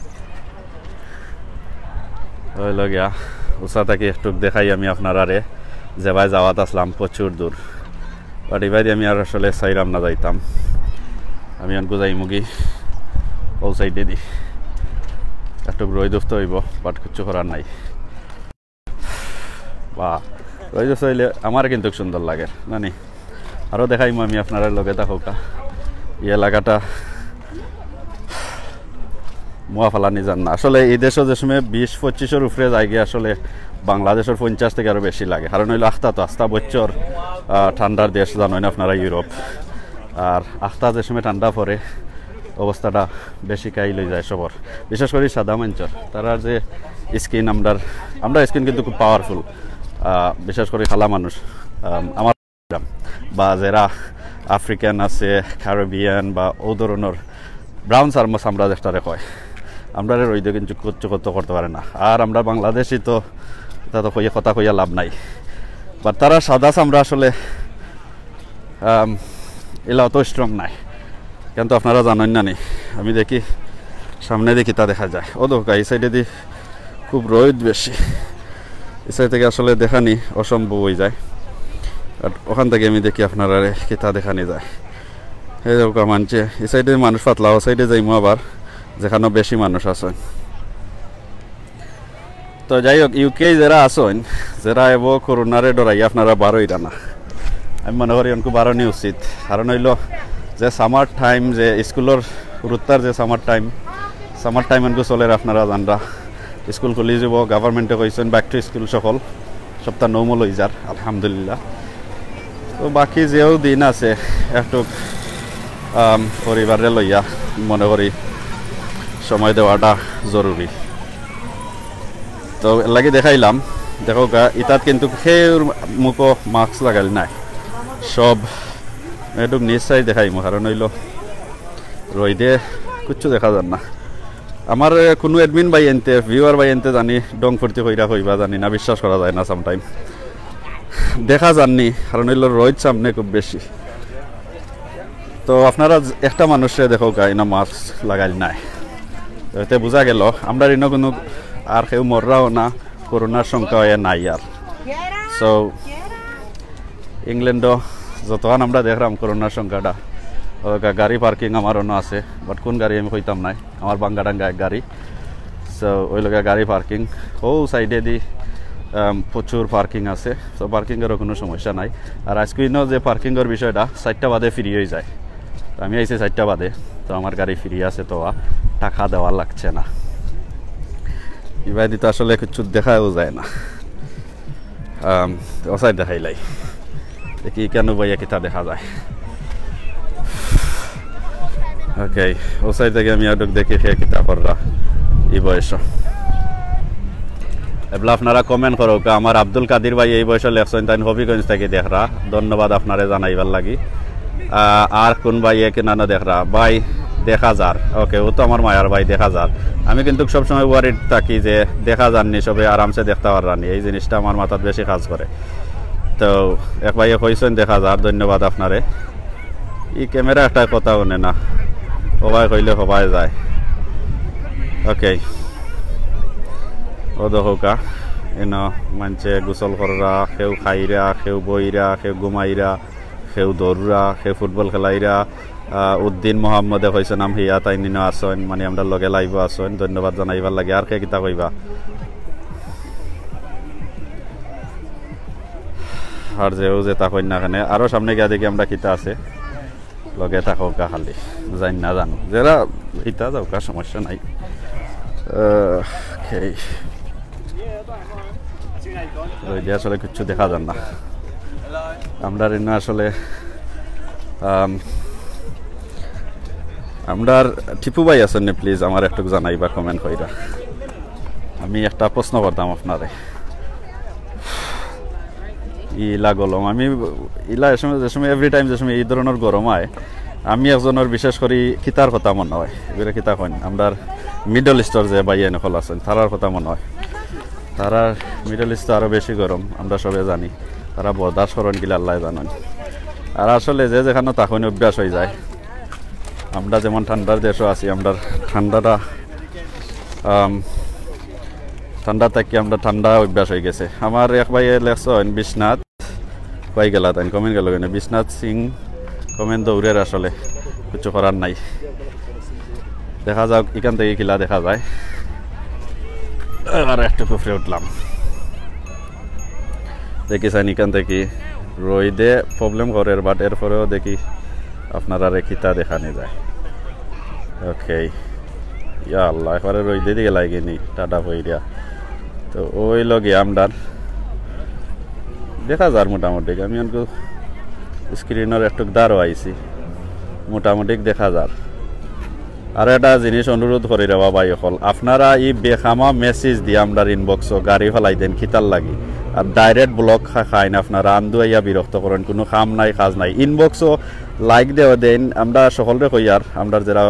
হইল গিয়া উষা থাকি একটু দেখাই আমি আপনারারে যে ভাই যাওয়াত আসলাম প্রচুর দূর বাট এবার আমি আর আসলে চাইলাম না যাইতাম আমি আনকো যাই মুগি ও সাইডে দি একটু রই দুফতে হইব বাট কিছু করার নাই বা রই দুফতে হইলে আমার কিন্তু সুন্দর লাগে নানি আরও দেখাইমু আমি আপনারা লগে থাকা এই এলাকাটা মোয়া ফালানি যান না আসলে এই দেশও যে সময় 20-25 উপরে জায়গা আসলে বাংলাদেশের 50 থেকে আরও বেশি লাগে কারণ হইলো আস্তা বছর ঠান্ডার দেশ জানেন না আপনারা ইউরোপ আর আখতা যে সময় ঠান্ডা পড়ে অবস্থাটা বেশি কাই লই যায় সবর বিশেষ করে সাদা মানুষের তারা যে স্কিন আমরা স্কিন কিন্তু খুব পাওয়ারফুল বিশেষ করে খালা মানুষ আমার বা যারা আফ্রিকান আছে ক্যারিবিয়ান বা ও ধরনের ব্রাউন সার্মাস আমরা যেটারে কয় আমরা রইদ কিন্তু করতে পারে না আর আমরা বাংলাদেশি তো তা তো কথা কইয়া লাভ নাই বাট তারা সাদা চামড়া আসলে এলা অত স্ট্রং নাই কিন্তু আপনারা জানেন না নি আমি দেখি সামনে দেখি তা দেখা যায় ও দোকা এই সাইডে দি খুব রোদ বেশি এই সাইড থেকে আসলে দেখানি অসম্ভব হয়ে যায় আর ওখান থেকে আমি দেখি আপনারা কিতা দেখানি যায় এই দোকা মানছে এই সাইডে মানুষ পাতলা ও সাইডে যাইমু আবার যেখানে বেশি মানুষ আছেন তো যাই হোক ইউকে যারা আছেন যারা এব করোনারে ডরাই আপনারা বারোইরা না আমি মনে করি অনেক বারণই উচিত কারণ হইল যে সামার টাইম যে স্কুলের রুত্তার যে সামার টাইম এনকু চলে আপনারা জানরা স্কুল খুলি যাব গভর্নমেন্টে কইছেন ব্যাক টু স্কুল সকল সপ্তাহ 9 লই যার আলহামদুলিল্লাহ তো বাকি যেও দিন আছে একটু পরিবারে লইয়া মনে করি সময় দেওয়াটা জরুরি তো লাগি দেখাইলাম দেখো ইতাত কিন্তু সেই মুখো মাস্ক লাগাল নাই সব একটু নিশ্চয় দেখাইমু কারণ হইল রইদে কিচ্ছু দেখা যান না আমার কোনো এডমিন বাই এনতে ভিউয়ার বাই এনতে জানি ডং ফুর্তি কইবা জানি না বিশ্বাস করা যায় না সামটাইম দেখা যাননি কারণ হইল রোদ সামনে খুব বেশি তো আপনারা একটা মানুষে দেখো গাইনা মাস্ক লাগাইল নাই এতে বোঝা গেল আমরা ইনো কোনো আর কেউ মররাও না করোনার সংখ্যা হয়ে নাই আর সো ইংল্যান্ডও যতক্ষণ আমরা দেখলাম করোনার সংখ্যাটা গাড়ি পার্কিং আমার অন্য আছে বাট কোন গাড়ি আমি কইতাম নাই আমার বাঙ্গাডাঙ্গা এক গাড়ি সো ওই লোক গাড়ি পার্কিং ও সাইডে দি প্রচুর পার্কিং আছে সো পার্কিংয়েরও কোনো সমস্যা নাই আর আজকিনও যে পার্কিংয়ের বিষয়টা 4টা বাদে ফ্রি হয়ে যায় আমি আইছি 4টা বাদে তো আমার গাড়ি ফ্রি আছে তো টাকা দেওয়া লাগছে না এবার তো আসলে কিছু দেখাও যায় না ও সাইড দেখাইলাই দেখি কেন বইয়া কিতা দেখা যায় ওকে ও সাইড থেকে আমি আডক দেখি খেয়ে কিতা কররা এই বয়স এবার আপনারা কমেন্ট করো আমার আব্দুল কাদির ভাই এই বয়সে লেখছেন তাই হবিগঞ্জ থেকে দেখরা ধন্যবাদ আপনারে জানাইবার লাগি আর কোন ভাই কেনানো দেখরা ভাই দেখা যার ওকে ও তো আমার মায়ার ভাই দেখা যার আমি কিন্তু সবসময় ওয়ারিড থাকি যে দেখা যাননি সবে আরামসে দেখতে পাররানি এই জিনিসটা আমার মাথাত বেশি কাজ করে তো এক ভাইয়ে কইছেন দেখা যার ধন্যবাদ আপনারে ই ক্যামেরা একটা কথা শুনে না সবাই কইলে সবাই যায় ওকে ও দোকা এনো মানছে গোসল কররা কেউ খাইরা কেউ বইরা কেউ ঘুমাইরা কেউ দৌড়রা কেউ ফুটবল খেলাইরা উদ্দিন মোহাম্মদে কইছে নাম হিয়া তাই নিনো আসেন মানে আমরা লগে লাইভ আসেন ধন্যবাদ জানাইবার লাগে আর কে কিতা কইবা আর যেও যে তা কই না কেন আরো সামনে গিয়া দেখি আমরা কিতা আছে লগে থাকো কা খালি জানি না জানো যারা ইতা যাও কা সমস্যা নাই ওই আসলে কিছু দেখা যান না আমরা আসলে আমরা টিপু ভাই আছেন না প্লিজ আমার একটু জানাইবা কমেন্ট কইরা আমি একটা প্রশ্ন করতাম আপনারে ইলা গলম আমি ইলা যে সময় এভরি টাইম যে সময় এই ধরনের গরম হয় আমি একজনের বিশেষ করে কিতার কথা মনে হয় এবারে কিতা কইন আমরা মিডল ইস্টর যে বাইয়ে নকল আছেন তারার কথা মনে হয় তারা মিডল ইস্ট আরও বেশি গরম আমরা সবাই জানি তারা বরদাস্ত করেন কিলা আল্লাহ জানেন আর আসলে যে যেখানে তখন অভ্যাস হয়ে যায় আমরা যেমন ঠান্ডার দেশও আছি আমরা ঠান্ডাটা ঠান্ডা থাকি আমরা ঠান্ডা অভ্যাস হয়ে গেছে আমার এক ভাই লেখছেন বিশ্বনাথ পাই গেলা তাই কমেন্ট গেল কেন বিশ্বনাথ সিং কমেন্ট দৌড়ের আসলে কিছু করার নাই দেখা যাক এখান থেকে কিলা দেখা যায় আর একটু কুফরে উঠলাম দেখিছেন এখান থেকে রইদে প্রবলেম করে বাট এরপরেও দেখি আপনারা রেখিতা দেখানি যায় ওকে ইয়া আল্লাহ এবারে রইদে দিকে লাগেনি টাটা পইরা তো ওই লগে আমদার দেখা যার মোটামুটি আমি স্ক্রিনের একটু দাঁড়ো আইছি মোটামুটি দেখা যার আর একটা জিনিস অনুরোধ করি রে বাবা হল আপনারা এই বেখামা মেসেজ দিয়ে আমরা ইনবক্সও গাড়ি ফেলাই দেন খিতার লাগি আর ডাইরেক্ট ব্লক খাইন আপনারা আন্দু আইয়া বিরক্ত করেন কোনো কাম নাই কাজ নাই ইনবক্সও লাইক দেওয়া দেন আমরা সকলরে কই আর আমরা যারা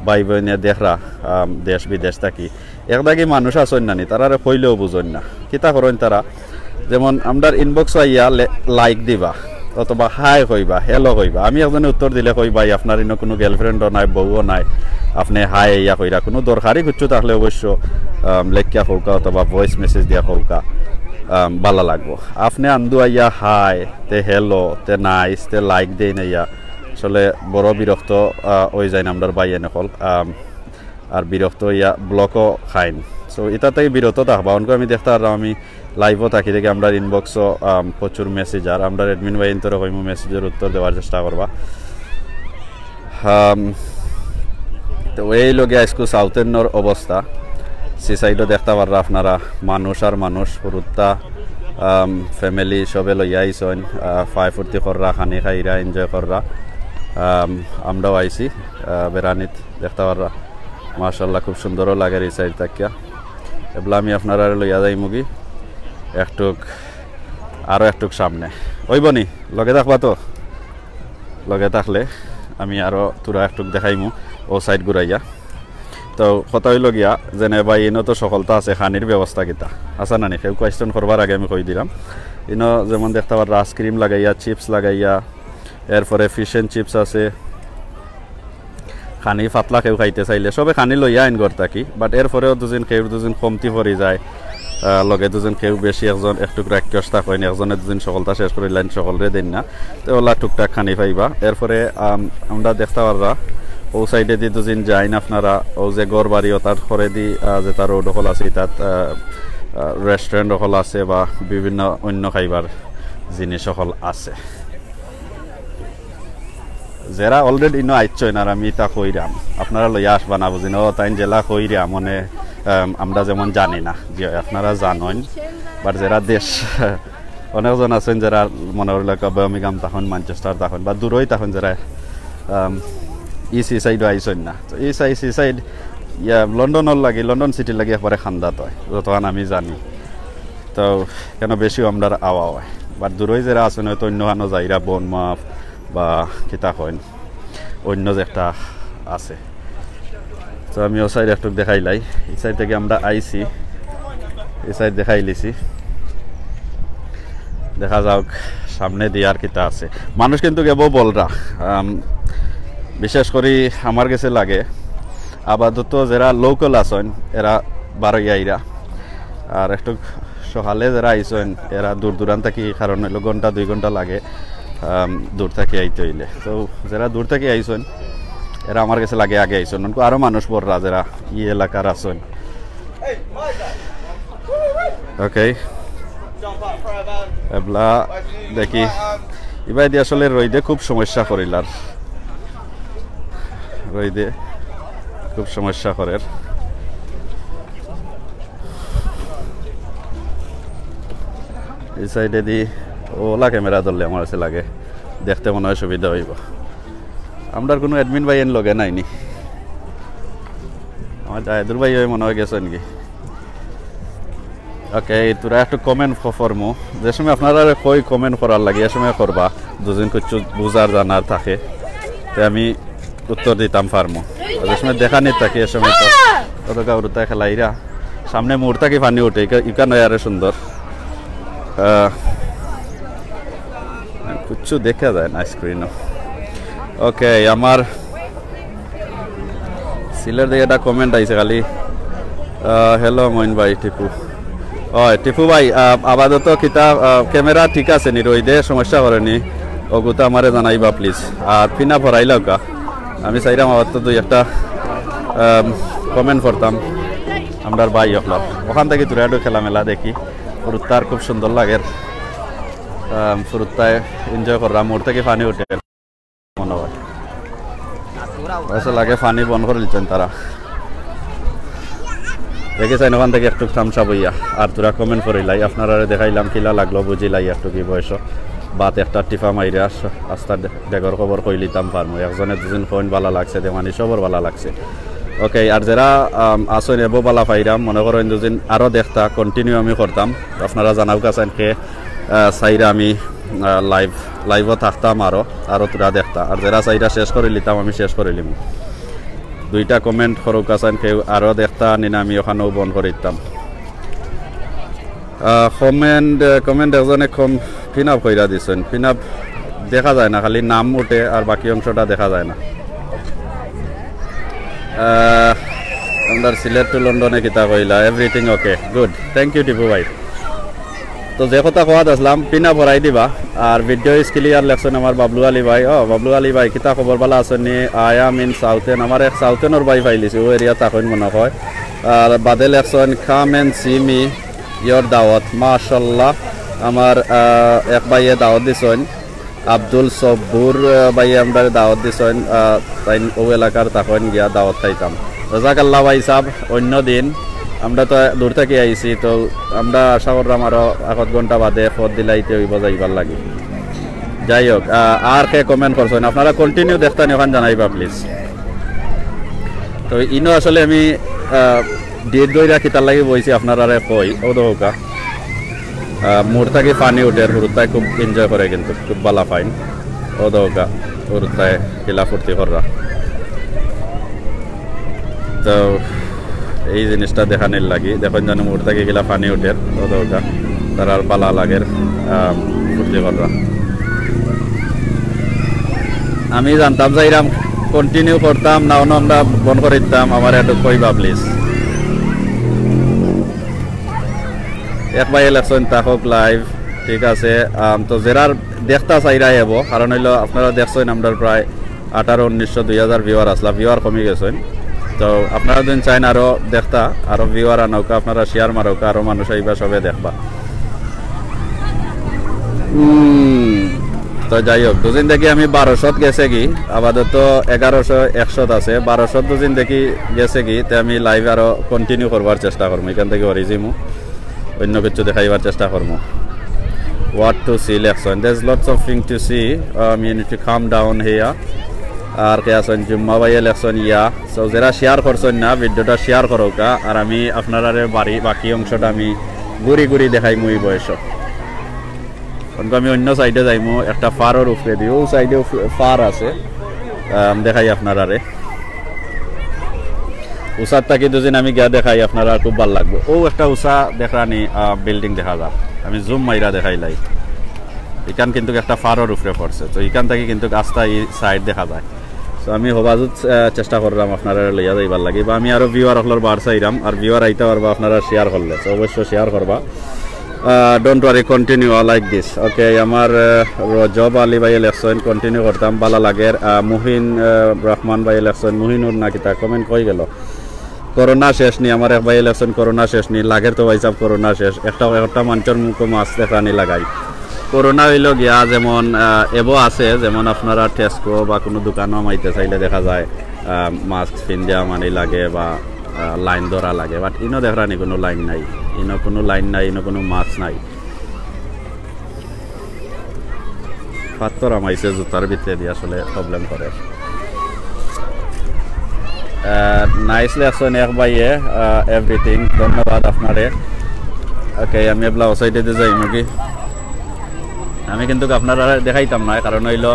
ভাই বোনে দেখরা দেশ বিদেশ থাকি একদাগি মানুষ আসেন নানি তারা কইলেও বুঝেন না কিতা করেন তারা যেমন আমরা ইনবক্স আইয়া লাইক দিবা অথবা হাই কইবা হেলো কইবা আমি একজনে উত্তর দিলে কই ভাই আপনার ইনো কোনো গার্লফ্রেন্ডও নাই বউও নাই আপনি হাই ইয়া কইরা কোনো দরকারি কিছু থাকলে অবশ্য লেখিয়া কৌকা অথবা ভয়েস মেসেজ দিয়া কৌকা ভালো লাগবো আপনি আন্দু আইয়া হাই তে হেলো তে নাইস তে লাইক দেই নাইয়া আসলে বড় বিরক্ত হয়ে যায় আমরা বাইয়ে নকল আর বিরক্ত ইয়া ব্লকও খাইন সো এটা থেকে বিরত থাকবা অনকে আমি দেখতে পারলাম আমি লাইভও থাকি দেখি আমরা ইনবক্সও প্রচুর মেসেজ আর আমরা অ্যাডমিন ভাই ইন্তরে কইমু মেসেজের উত্তর দেওয়ার চেষ্টা করবা তো এই লগে আজকে সাউথেন্ডর অবস্থা সি সাইডও দেখতে পাররা আপনারা মানুষ আর মানুষ পুরুত্তা ফ্যামিলি সবে লইয়া আইসন ফাই ফুর্তি কররা খানি খাইরা এনজয় কররা আমরাও আইসি বেড়ানিত দেখতে পাররা মাশাআল্লাহ খুব সুন্দরও লাগে এই সাইড থাকিয়া এবলা আমি আপনারা লইয়া যাই মুগি একটুক আরও একটুক সামনে ওইবনি লগে থাকবা তো লগে থাকলে আমি আরও তোরা একটুক দেখাইমু ও সাইড ঘুরাইয়া তো কথা হইল গিয়া যেনে বা ইনো তো সকলতা আছে খানির ব্যবস্থা কিতা আসা নানি কেউ কোয়েশ্চন করবার আগে আমি কই দিলাম ইনো যেমন দেখতে পার আইসক্রিম লাগাইয়া চিপস লাগাইয়া এরপরে ফিশ এন্ড চিপস আছে খানি পাতলা কেউ খাইতে চাইলে সবে খানি লইয়া আইন ঘর থাকি বাট এরপরেও দুজন কমতি পড়ি যায় লগে দুজন কেউ বেশি একজন একটু রাক্ষসতা কইন একজনে দুজন সকলতা শেষ করে লাইন সকলরে দেন না তো ওলা টুকটাক খানি পাইবা এরপরে আমরা দেখতে পাররা ও সাইডে দি দুজন যাইন আপনারা ও যে গড় বাড়ি তার করে দি যে তার রোড হল আছে তাত রেস্টুরেন্ট হল আছে বা বিভিন্ন অন্য খাইবার জিনিস সকল আছে যারা অলরেডি ইনো আইচ্ছইন আর আমি তা কইরাম আপনারা লইয়া আসবা না বুঝিন ও তাই জেলা কইরা মনে আমরা যেমন জানি না যে আপনারা জানেন বাট যারা দেশ অনেকজন আছেন যারা মনে হল বার্মিংহাম তখন ম্যানচেস্টার তখন বা দূরই তখন যারা ইসি সাইডও আইসন না তো এই সি সাইড ইয়া লন্ডনের লাগে লন্ডন সিটির লাগে একবারে খান্দাত হয় যতক্ষণ আমি জানি তো কেন বেশিও আমরা আওয়া হয় বাট দূরই যারা আছেন হয়তো অন্য হানো যাইরা বনমাফ বা কিতা কইন অন্য যে একটা আছে তো আমি ও সাইড একটু দেখাইলাই এই সাইড থেকে আমরা আইছি এই সাইড দেখাই লিছি দেখা যাক সামনে দিয়ে আর কিতা আছে মানুষ কিন্তু কেবল বলরা বিশেষ করে আমার কাছে লাগে আপাতত যারা লোকাল আছেন এরা বারোই আইরা আর একটু সকালে যারা আইসেন এরা দূর দূরান্ত থেকে কারণ হইল ঘন্টা 2 ঘন্টা লাগে দূর থেকে আইতে হইলে তো যারা দূর থেকে আইসেন এরা আমার কাছে লাগে আগে আইসেন আরও মানুষ পড়রা যারা এলাকার আছেন ওকে এবলা দেখি এবার দিয়ে আসলে রইদে খুব সমস্যা করিলার রইদে খুব সমস্যা করে এই সাইডে দি ওলা ক্যামেরা ধরলে আমার কাছে লাগে দেখতে মনে হয় সুবিধা হইব আমরা কোনো অ্যাডমিন ভাই এন লগে নাইনি আমার জায়দুর ভাই মনে হয় গেছে নাকি ওকে তোরা একটু কমেন্ট করমু যে সময় আপনারা কই কমেন্ট করার লাগে এ সময় করবা দুজন কিছু বুঝার জানার থাকে তো আমি উত্তর দিতাম পারমু যে সময় দেখা নিত থাকি এ সময় তো তোর গাউরুতা খেলাইরা সামনে মুহূর্তে কি পানি উঠে ইকা নয় আরে সুন্দর কিছু দেখা যায় না স্ক্রিনও ওকে আমার সিলের দিকে একটা কমেন্ট আইছে খালি হ্যালো মইন ভাই টিপু টিপু ভাই আপাতত কিতা ক্যামেরা ঠিক আছে নি রইদে সমস্যা করেনি ওগুতো আমারে জানাইবা প্লিজ আর পিনা ভরাইলাও কা আমি চাইলাম আবার তো দুই একটা কমেন্ট করতাম আমরার ভাই আপনার ওখান থেকে তোরা একটু খেলামেলা দেখি ফুরুত্তার খুব সুন্দর লাগে ফুরুত্তায় এনজয় করলাম মোড় থেকে পানি উঠে মনে হয় লাগে পানি বন্ধ করে দিচ্ছেন তারা দেখেছেন ওখান থেকে একটু থামসা বইয়া আর তোরা কমেন্ট করিলাই আপনারা দেখাইলাম কিলা লাগলো বুঝিলাই একটু কি বয়স বাত একটা টিফা মাইরে আস্তা ডেগর খবর কইলিতাম পারমু একজনে দুজন ফোন ভালো লাগছে দেমানি সবর ভালো লাগছে ওকে আর যারা আসেন এবো বালা পাইরাম মনে করেন দুদিন আরও দেখতা কন্টিনিউ আমি করতাম আপনারা জানাও কাছেন কে চাইরা আমি লাইভও থাকতাম আরও তোরা দেখতা আর যারা চাইরা শেষ করে লিতাম আমি শেষ করে লিম দুইটা কমেন্ট করুক আছেন কেউ আরও দেখতা নিনা আমি ওখানেও বন্ধ করে দিতাম কমেন্ট একজনে ফিন আপ কইরা দিছেন ফিন আপ দেখা যায় না খালি নাম উঠে আর বাকি অংশটা দেখা যায় না আমরা সিলেট টু লন্ডনে কিতা কইলা everything okay good thank you Tipu ভাই তো যে কথা কোয়াত আসলাম পিনা ভরাই দিবা আর ভিডিও ক্লিয়ার লেখছেন আমার বাবলু আলী ভাই বাবলু আলী ভাই কিতা খবর ভালো আছেন নি আই এম ইন সাউথেন আমার এক সাউথেনের ভাই ফাইলিছি ও এরিয়া তাকইন মনে হয় আর বাদে লেখছেন come and see me your দাওয়াত মাশাল্লাহ আমার এক ভাইয়ে দাওয়াত দিছেন আব্দুল সব্বুর ভাইয়ে আমরা দাওয়াত দিছেন তাই ও এলাকার তখন গিয়া দাওয়াত খাইতাম রাজাকাল্লা ভাই সাহেব অন্য দিন আমরা তো দূর থেকে আইছি তো আমরা আশা করলাম আরও 1 ঘন্টা বাদে পথ দিলাইতে হইব যাইবার লাগে যাই হোক আর কে কমেন্ট করছেন আপনারা কন্টিনিউ দেখতেন ওখান জানাইবা প্লিজ তো ইনো আসলে আমি ডেট দইরা কিতার লাগি বইছি আপনারা কই ও দৌকা মোড় থেকে পানি উঠে হুরুতায় খুব এনজয় করে কিন্তু খুব ভালো ফাইন ও দৌকা হুরুতায় কিলা ফুর্তি করা তো এই জিনিসটা দেখানোর লাগি দেখুন যেন মোড় থেকে গেলা পানি উঠে ও দৌকা তার আর পালা লাগে ফুর্তি করা আমি জানতাম যাইরাম কন্টিনিউ করতাম না অন্য আমরা বন্ধ করে দিতাম আমার একটু কইবা প্লিজ এক ভাই ইলেকশন তাকক লাইভ ঠিক আছে তো যারা দেখতা চাইরা যাব কারণ হইল আপনারা দেখছেন আমরা প্রায় 18-1900-2000 ভিউয়ার আসলা ভিউয়ার কমে গেছেন তো আপনারা যদি চাইন আরও দেখতা আরও ভিউয়ার আনৌকা আপনারা শেয়ার মারৌকা আরও মানুষ আইবা সবে দেখবা তো যাই হোক দুদিন দেখি আমি 1200 গেছে কি আপাতত 1100-100 আছে 1200 দুদিন দেখি গেছে কি তো আমি লাইভ আরও কন্টিনিউ করবার চেষ্টা করবো এখান থেকে অরিজিমু অন্য কিছু দেখাইবার চেষ্টা করবো what to see election there's lots of things to see you need to calm down here আর কে আছেন জুম্মা ভাই ইলেকশন ইয়া সো যারা শেয়ার করছেন না ভিডিওটা শেয়ার করোকা আর আমি আপনারা বাকি অংশটা আমি ঘুরি ঘুরি দেখাই মুই বয়স কারণ আমি অন্য সাইডে যাইমু একটা ফারের উপরে দিই ও সাইডে ফার আছে দেখাই আপনারা উষার থাকি দুদিন আমি গিয়া দেখাই আপনারা খুব ভালো লাগবে ও একটা উষা দেখানি বিল্ডিং দেখা যাক আমি জুম মাইরা দেখাইলাই এখান কিন্তু একটা ফারের উপরে পড়ছে তো এখান থেকে কিন্তু রাস্তা এই সাইড দেখা যায় তো আমি হবাজুত চেষ্টা করলাম আপনারা লইয়া যাইবার লাগে বা আমি আরও ভিউয়ার হলার বার চাইলাম আর ভিউয়ার আইতে পারবা আপনারা শেয়ার করলে তো অবশ্যই শেয়ার করবা don't worry continue like this ওকে আমার জব আলী ভাই ইলেকশন কন্টিনিউ করতাম ভালো লাগে মুহিন রহমান ভাই ইলেকশন মুহিনুর না কিতা কমেন্ট কই গেল করোনা শেষ নি আমার এক ভাই ইলেকশন করোনা শেষ নি লাগের তো ভাইসাব করোনা শেষ একটা মানুষের মুখে মাছ দেখানি লাগাই করোনা হইল গিয়া যেমন এবো আছে যেমন আপনারা টেস্কো বা কোনো দোকানও মাইতে চাইলে দেখা যায় মাস্ক পিন্ধিয়া মানি লাগে বা লাইন ধরা লাগে বাট ইনো দেখানি কোনো লাইন নাই ইনো কোনো লাইন নাই ইনো কোনো মাস্ক নাই পাত্তর আমাইছে জুতার ভিতরে দিয়ে আসলে প্রবলেম করে নাইস লেকশন এক ভাইয়ে এভরিথিং ধন্যবাদ আপনারে ওকে আমি এবলা ও সাইডে যাই মুকি আমি কিন্তু আপনারা দেখাইতাম না কারণ হইল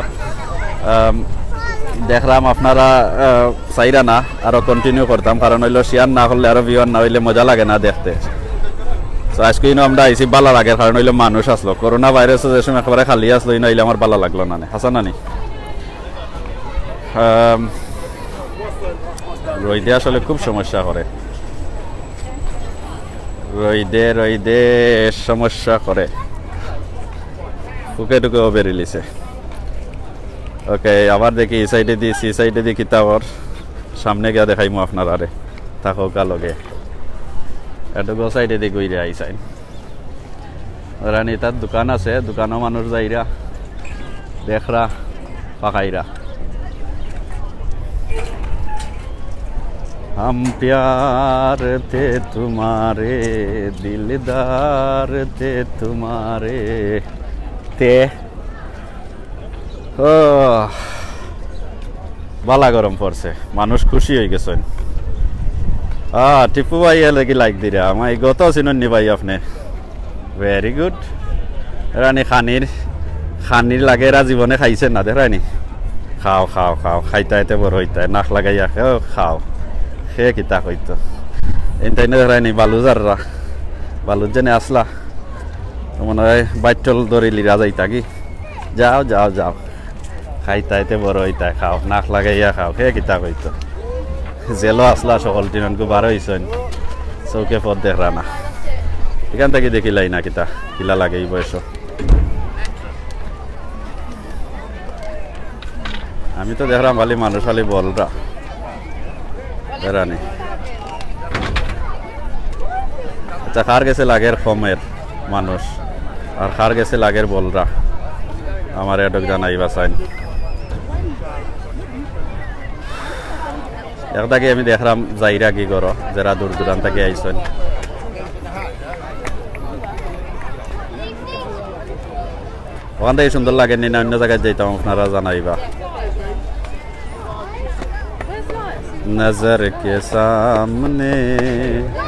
দেখলাম আপনারা চাইরা না আরো কন্টিনিউ করতাম কারণ হইল শেয়ার না করলে আরো ভিউয়ার না হইলে মজা লাগে না দেখতে তো আজকে আমরা আইসি ভালো লাগে কারণ হইলো মানুষ আসলো করোনা ভাইরাস যে সময় একেবারে খালি আসলো নইলে আমার ভালো লাগলো না হাসান নানি রইদে আসলে খুব সমস্যা করে রইদে সমস্যা করে ফুকে টুকেও বেরিয়েছে ওকে আবার দেখি এই সাইডে দিয়েছি এই সাইডে দিয়ে কিতাবর সামনে গিয়া দেখাইমু আপনার আরে থাকো কালগে এটুকু সাইডে দিয়ে গইরে আইসাইন রানি তার দোকান আছে দোকানও মানুষ যাইরা দেখরা পাকাইরা हम प्यार थे तुम्हारे दिलदार थे तुम्हारे ते ও বালা গরম পড়ছে মানুষ খুশি হয়ে গেছেন টিপু ভাই লাগি লাইক দিরা আমায় গত চিননি ভাই আপনি ভেরি গুড রানী খানির লাগে এরা জীবনে খাইছেন না দেখায়নি খাও খাও খাও খাইতে বড় হইতে নাক লাগাইয়া খাও খেয়ে কিতা হইতো এনটাই না দেখায়নি বালুজাররা বালুর জেনে আসলা মনে হয় বাইটল দড়ি লিরা যাইতা কি যাও যাও যাও খাইতে বড় হইতা খাও নাক লাগাইয়া খাও খেয়ে কিতা হইতো জেলো আসলা সকল দিনকে বার হইছেন চৌকে পথ দেখরা না এখান থেকে দেখিলাই না কিলা লাগে এই বয়স আমি তো দেখলাম খালি মানুষ খালি বলরা বেড়ানি আচ্ছা খার গেছে লাগের কমের মানুষ আর খার গেছে লাগের বলরা আমার এটক জানাইবা চাইন একটাকে আমি দেখলাম যাইরা কি করো যারা দূর দূরান্ত থেকে আইসেন ওখান থেকে সুন্দর লাগেনি না অন্য জায়গায় যাইতাম আপনারা জানাইবা नजर के सामने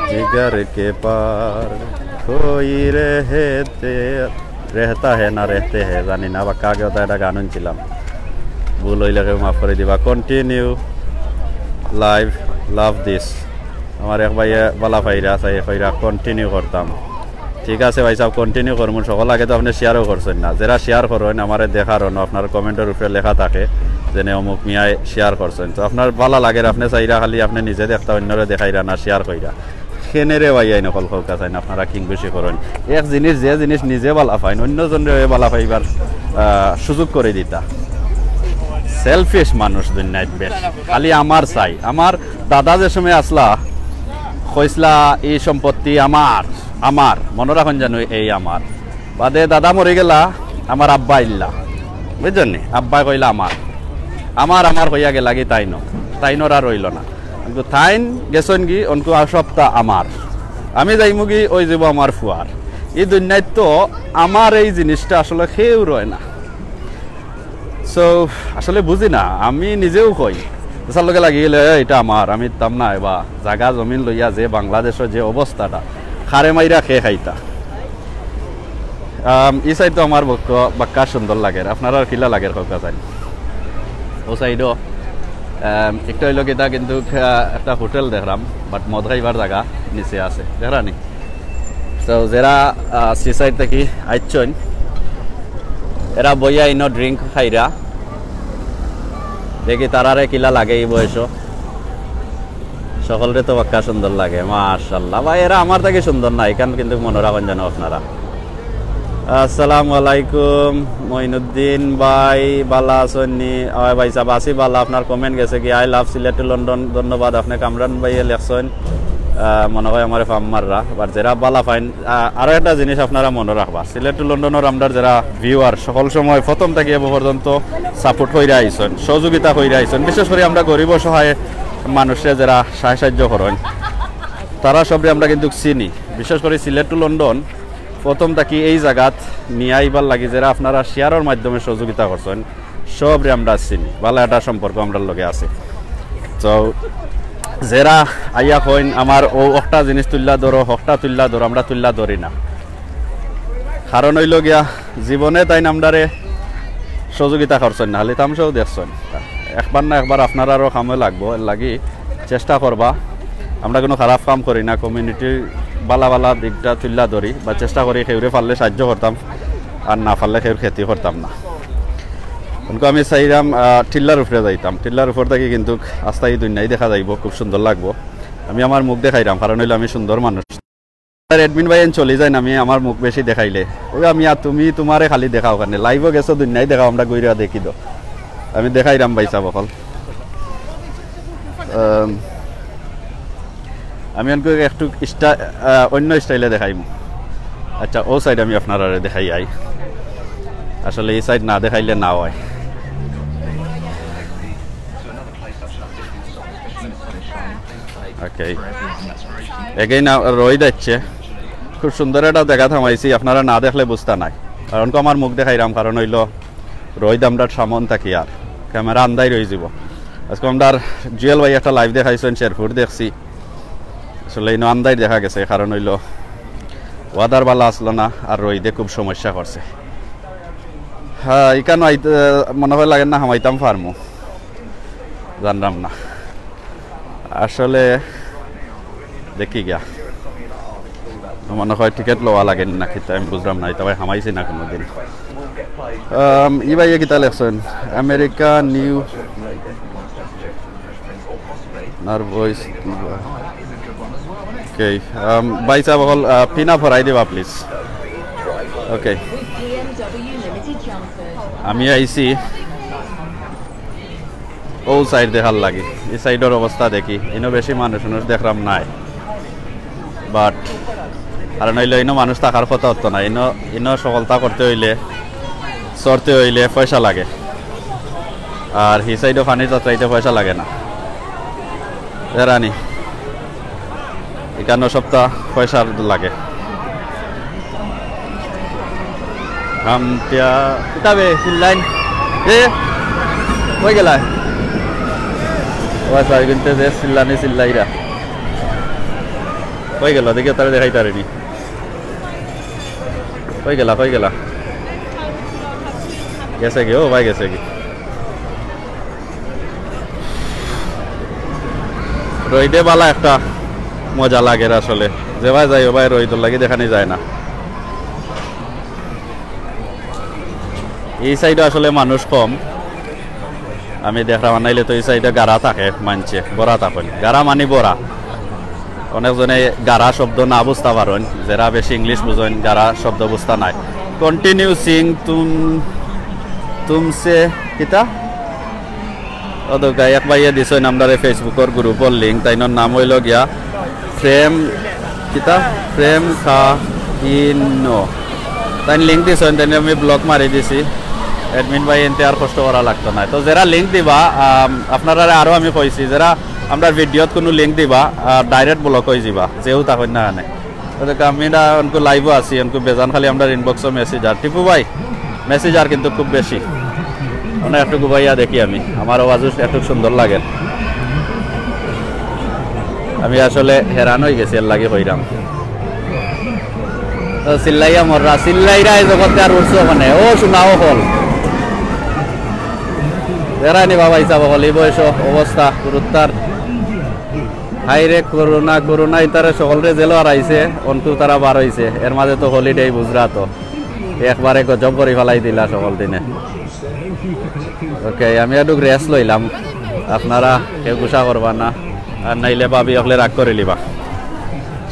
जिगर के पार कोई रहता है ना रहते हैं जानी ना বা কাগে ওটা একটা গান ছিলাম ভুল হইলে মাফ করে দিবা কন্টিনিউ লাইভ লাভ দিস আমার এক ভাই বালা ভাইরা আছে কইরা কন্টিনিউ করতাম ঠিক আছে ভাই সাহেব কন্টিনিউ করব সকল আগে তো আপনি শেয়ারও করছেন না যারা শেয়ার করেন আমারে দেখার না আপনার কমেন্টের উপরে লেখা থাকে যেনে অমুক মিয়ায় শেয়ার করছেন তো আপনার ভালো লাগে আপনি চাইরা খালি আপনি নিজে দেখতে অন্যরে দেখাইরা না শেয়ার কইরা খেনেরে ভাইয়াই নকল খৌকা চাইন আপনারা কিংবেশি করেন এক জিনিস যে জিনিস নিজে ভালো পাইন অন্যজনের ভালো পাইবার সুযোগ করে দিতা সেলফিশ মানুষ দুনিয়ায় বেশ খালি আমার চাই আমার দাদা যে সময় আসলা কইসলা এই সম্পত্তি আমার মনে রাখুন জানো এই আমার বাদে দাদা মরে গেলা আমার আব্বা ইল্লা বুঝছেন নি আব্বা কইলা আমার হইয়া গেলা কি তাইনর আর রইল না কিন্তু তাইন গেছেন কি অনকু সপ্তাহ আমার আমি যাইমু কি ওই যাব আমার ফুয়ার এই দুনিয়ায় তো আমার এই জিনিসটা আসলে খেয়েও রয় না সো আসলে বুঝি না আমি নিজেও কই তার লগে লাগিলে এটা আমার আমি তাম না বা জায়গা জমিন লইয়া যে বাংলাদেশের যে অবস্থাটা খারে মাইরা খেয়ে খাইতা এই সাইড তো আমার বাক্কা সুন্দর লাগে আপনারা কিলা লাগে কাউকা চাই ও সাইডও একটা হইল কিতা কিন্তু একটা হোটেল দেখলাম বাট মদ খাইবার জায়গা নিচে আছে দেখরানি তো যারা সি সাইড থেকে আইছেন এরা বইয়া ইনো ড্রিঙ্ক খাইরা দেখি তারারে কিলা লাগে এই বয়স সকলরে তো বাক্কা সুন্দর লাগে মাশাআল্লাহ ভাই এরা আমার থেকে সুন্দর না এখান কিন্তু মনে রাখেন জানো আপনারা আসসালামু আলাইকুম মঈনুদ্দিন ভাই বালা আসনি ভাই সাহেব আসি বালা আপনার কমেন্ট গেছে কি I love Sylhet to London ধন্যবাদ আপনি কামরান ভাইয়ে লেখছেন মনে হয় আমার ফার্মাররা বাট যারা বালা ফাইন আরও একটা জিনিস আপনারা মনে রাখবা সিলেট টু লন্ডনের আমরা যারা ভিউয়ার সকল সময় প্রথম থেকে এ পর্যন্ত সাপোর্ট হইরা আইসেন সহযোগিতা হইরা আইসেন বিশেষ করে আমরা গরিব অসহায় মানুষের যারা সাহায্য করেন তারা সবরে আমরা কিন্তু চিনি বিশেষ করে সিলেট টু লন্ডন প্রথম থাকি এই জায়গাত নিয়ে আইবার লাগি যারা আপনারা শেয়ারের মাধ্যমে সহযোগিতা করছেন সবরে আমরা চিনি ভালো একটা সম্পর্ক আমরা লগে আছে তো যারা আইয়া কইন আমার ও একটা জিনিস তুললা ধরো হকটা তুললা ধরো আমরা তুললা ধরি না কারণ হইল গিয়া জীবনে তাই নামদারে সহযোগিতা করছেন না হলে তামসাও দেখছেন একবার না একবার আপনারারও কামে লাগবো লাগি চেষ্টা করবা আমরা কোনো খারাপ কাম করি না কমিউনিটির বালা বালা দিকটা তুললা ধরি বা চেষ্টা করি সেউরে পারলে সাহায্য করতাম আর না পারলে সেউর ক্ষতি করতাম না উনকো আমি চাইলাম টিল্লার উপরে যাইতাম টিল্লার উপর থেকে কিন্তু আস্থাই দুনিয়ায় দেখা যাইব খুব সুন্দর লাগবো আমি আমার মুখ দেখাইলাম কারণ হইলো আমি সুন্দর মানুষ এডমিন ভাই চলে যায় আমি আমার মুখ বেশি দেখাইলে ওই আমি আর তুমি তোমারে খালি দেখাও কারণে লাইভও গেছো দুনিয়ায় দেখাও আমরা গইরা দেখি দো আমি দেখাইলাম ভাই সাহেব অকল আমি একটু অন্য স্টাইলে দেখাইম আচ্ছা ও সাইড আমি আপনারা দেখাই আই আসলে এই সাইড না দেখাইলে না হয় ওকে এগেইন রই যাচ্ছে খুব সুন্দর একটা দেখা থামাইছি আপনারা না দেখলে বুঝতে নাই কারণ আমার মুখ দেখাইলাম কারণ হইল রোহিত আমরা সামন থাকি আর ক্যামেরা আন্দাই রয়ে যাব আজকে আমরা জুয়েল ভাই একটা লাইভ দেখাইছেন শেরপুর দেখছি আসলে ইনো আন্দাই দেখা গেছে কারণ হইল ওয়াদার বালা আসলো না আর রোহিতে খুব সমস্যা করছে হ্যাঁ এখানে মনে হয় লাগে না হামাইতাম ফার্মো জানলাম না আসলে দেখি গিয়া মনে হয় টিকিট লওয়া লাগে না কিন্তু আমি বুঝলাম না তবে হামাইছি না কোনোদিন ই ভাইয়ে কিতা লেখছেন আমেরিকা নিউ নার্ভস ওকে ভাই সাহেব হল পিনা ভরাই দিবা প্লিজ ওকে আমি আইছি ও সাইড দেখার লাগে এই সাইডের অবস্থা দেখি ইনো বেশি মানুষ দেখলাম নাই বাট কারণ হইলে ইনো মানুষ থাকার কথা হতো না ইনো সফলতা করতে হইলে চড়তে হইলে পয়সা লাগে আর হি সাইডও পানি যাত্রাইতে পয়সা লাগে না রানি এখানে সপ্তাহ পয়সা লাগে কিতাবে চিল্লাইন কই গেলা কিন্তু যে চিল্লানি চিল্লাইরা কই গেল দেখি তারা দেখাই তারেনি কই গেলা গেছে কি ও ভাই গেছে কি রইদে বালা একটা মজা লাগে আসলে যে ভাই যাই ও ভাই রইদ লাগি দেখানি যায় না এই সাইডে আসলে মানুষ কম আমি দেখলাম নাইলে তো এই সাইডে গাড়া থাকে মানছে বড়া থাকে গাড়া মানি বড়া অনেকজনে গাড়া শব্দ না বুঝতে পারেন যারা বেশি ইংলিশ বুঝেন গাড়া শব্দ বুঝতে নাই কন্টিনিউ সিং তুমসে কিতা এক ভাইয়ে দিছেন আমরা ফেসবুকের গ্রুপের লিঙ্ক তাইনোর নাম হইল গিয়া ফ্রেম খাইনো তাই লিঙ্ক দিছেন তাই আমি ব্লক মারি দিছি এডমিন ভাই এনতে আর কষ্ট করা লাগতো না তো যারা লিঙ্ক দিবা আপনারা আরো আমি কইছি যারা আমরা ভিডিওত কোনো লিঙ্ক দিবা ডাইরেক্ট ব্লক হয়ে যাবা যেও তখন না আনে আমি না উনকো লাইভও আছি উনকো বেজান খালি আমরা ইনবক্সও মেসেজ আর টিপু ভাই মেসেজ আর কিন্তু খুব বেশি অনেক একটু গুবাইয়া দেখি আমি আমার আওয়াজও একটু সুন্দর লাগে আমি আসলে হেরান হয়ে গেছি এর লাগে হইরাম চিল্লাইয়া মররা চিল্লাইরা এই জগতে আর উঠছো মানে ও শোনাও হল এরানি বাবা হিসাব হল এই বয়স অবস্থা গুরুত্বার হাইরে করোনা ইতারে সকলরে জেল আর আইছে অন্তু তারা বার হইছে এর মাঝে তো হলিডে বুঝরা তো একবারে গজব করে ফেলাই দিলা সকল দিনে ওকে আমি একটু রেস্ট লইলাম আপনারা কেউ গুসা করবা না আর নাইলে ভাবি হলে রাগ করে লিবা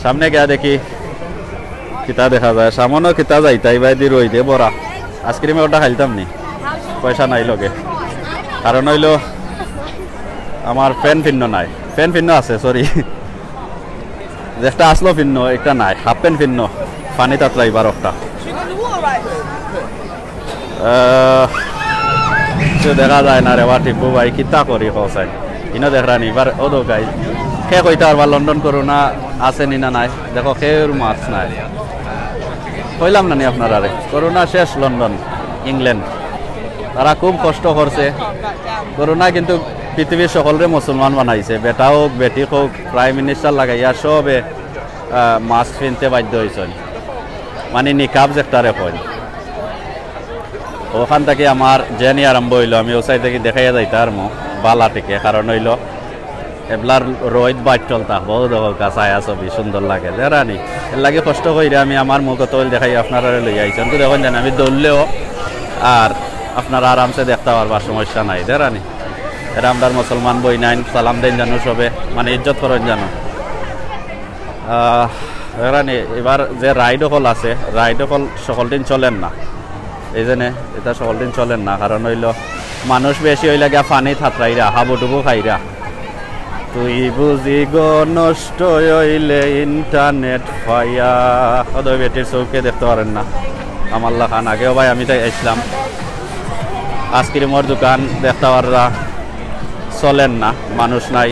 সামনে গিয়া দেখি কিতা দেখা যায় সামনেও কিতা যাইতাই বাই দি রই দে বড়া আইসক্রিমে ওটা খাইতাম নি পয়সা নাই লগে কারণ হইল আমার ফ্যান ফিন্ন নাই ফ্যান ফিন্ন আছে সরি যেটা আসলো ফিন্ন একটা নাই হাফ প্যান্ট ফিন্ন পানি তাতলাইবার একটা দেখা যায় না রে বা টিপু ভাই কিতা করি হসাই ইনো দেখরানি এবার ও দোকাই খে কইতে পারবা লন্ডন করোনা আছে নি না নাই দেখো খের মাছ নাই কইলাম না নি আপনারা রে করোনা শেষ লন্ডন ইংল্যান্ড তারা খুব কষ্ট করছে করোনা কিন্তু পৃথিবীর সকলরে মুসলমান বানাইছে, বেটা হোক বেটি হোক, প্রাইম মিনিস্টার লাগাইয়া সবে মাস্ক কিনতে বাধ্য হয়েছেন, মানে নিকাব যেটারে কয়। ওখান থেকে আমার জেনি আরম্ভ হইল, আমি ও সাইড থেকে দেখাইয়া যাইতার মো বালা থেকে, কারণ হইল এবলার রোদ বাইট চলতা বহুত কাছায়া ছবি সুন্দর লাগে দেরানি, এর লাগে কষ্ট কইরে আমি আমার মুখ তৈল দেখাই আপনারা লই আইছেন। তো দেখুন জানি আমি দৌড়লেও আর আপনারা আরামসে দেখতে পারবার সমস্যা নাই দেরানি। এরা আমরা মুসলমান বই নাইন সালাম দেন জানো সবে, মানে ইজ্জত করেন জানো দেরানি। এবার যে রাইড হল আছে, রাইড হল সকল দিন চলেন না, এই জন্য এটা সকল দিন চলেন না, কারণ হইল মানুষ বেশি হইলে গিয়া পানি থাতরাইরা হাবুডুবু খাইরা। তুই বুঝি গো নষ্ট হইলে ইন্টারনেট পাইয়া, ওদের বেটির চৌকে দেখতে পারেন না আমার খান। আগেও ভাই আমি তাই আসলাম, আইসক্রিমের দোকান দেখতে পাররা চলেন না, মানুষ নাই,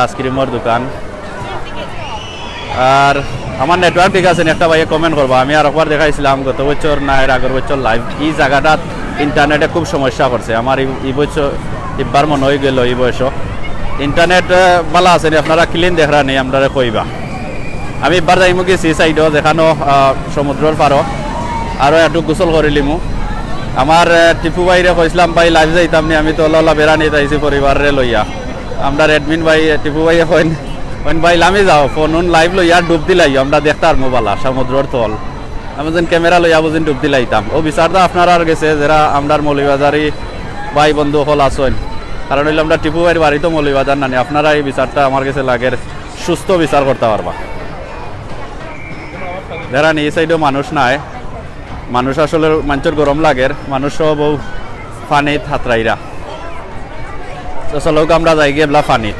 আইসক্রিমের দোকান। আর আমার নেটওয়ার্ক ঠিক আছে, একটা ভাইয়ে কমেন্ট করবো, আমি আর একবার দেখাইছিলাম গত বছর না এর আগের বছর লাইভ, এই জায়গাটাত ইন্টারনেটে খুব সমস্যা করছে আমার এই বছর, এবার মনে হয়ে গেল এই বয়স ইন্টারনেট ভালো আছে নি, আপনারা ক্লিন দেখরা নেই আমরা কইবা। আমি এবার যাইমু কি সি সাইডও দেখানো সমুদ্রের পারো, আরও একটু গোসল করিলিমু। আমার টিপু ভাইরে কইসলাম ভাই লাইভ যাইতাম নি, আমি তো ওলা বেড়ানি যাইছি পরিবারে লইয়া। আমরা এডমিন ভাই টিপু ভাইয়ে কইন ভাই লামি যাও ফোন লাইভ লইয়া ডুব দিলাই, আমরা দেখতার মোবাইল সমুদ্রের তল, আমি যেন ক্যামেরা লইয়া বুঝিন ডুব দিলাইতাম। ও বিচারটা আপনারা আর গেছে যারা আমরা মৌলবাজারি ভাই বন্ধু হল আসেন, কারণ হইলে আমরা টিপু ভাইয়ের বাড়ি তো মৌলবাজার নানি, আপনারা এই বিচারটা আমার কাছে লাগের সুস্থ বিচার করতে পারবা। দেখানি এই সাইডেও মানুষ নাই, মানুষ আসলে মানুষের গরম লাগের, মানুষ সব পানিত হাতরাইরা। তো চলোক আমরা যাই গিয়ে পানিত।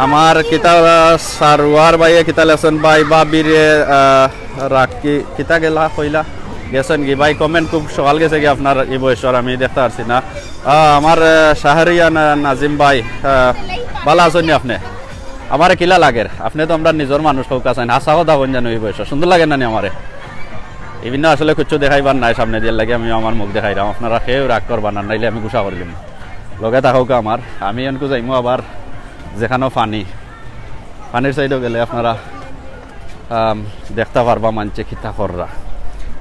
আমার কিতা সারওয়ার ভাইয়ে কিতা লেছেন ভাই বা বীরে রাখি কিতা গেলা কইলা গেছেন কি ভাই? কমেন্ট খুব সকাল গেছে কি আপনার এই বয়সর, আমি দেখতে পারছি না। আমার শাহরিয়া নাজিম ভাই ভালো আছেন আপনি? আমার কিলা লাগের, আপনি তো আমরা নিজের মানুষ হোক আছেন, হাসা কথা বন জানো এই বয়স সুন্দর লাগে না নি আমারে? বিভিন্ন আসলে কিছু দেখাইবার নাই সামনে দিয়ে লাগে, আমি আমার মুখ দেখাইলাম, আপনারা কেউ রাগ করবার না, নাইলে আমি গুছা করিলাম লগে থাকুক আমার। আমি এনকু যাইমু আবার যেখানেও পানির সাইডেও গেলে আপনারা দেখতে পারবা মানছে খিতা কররা।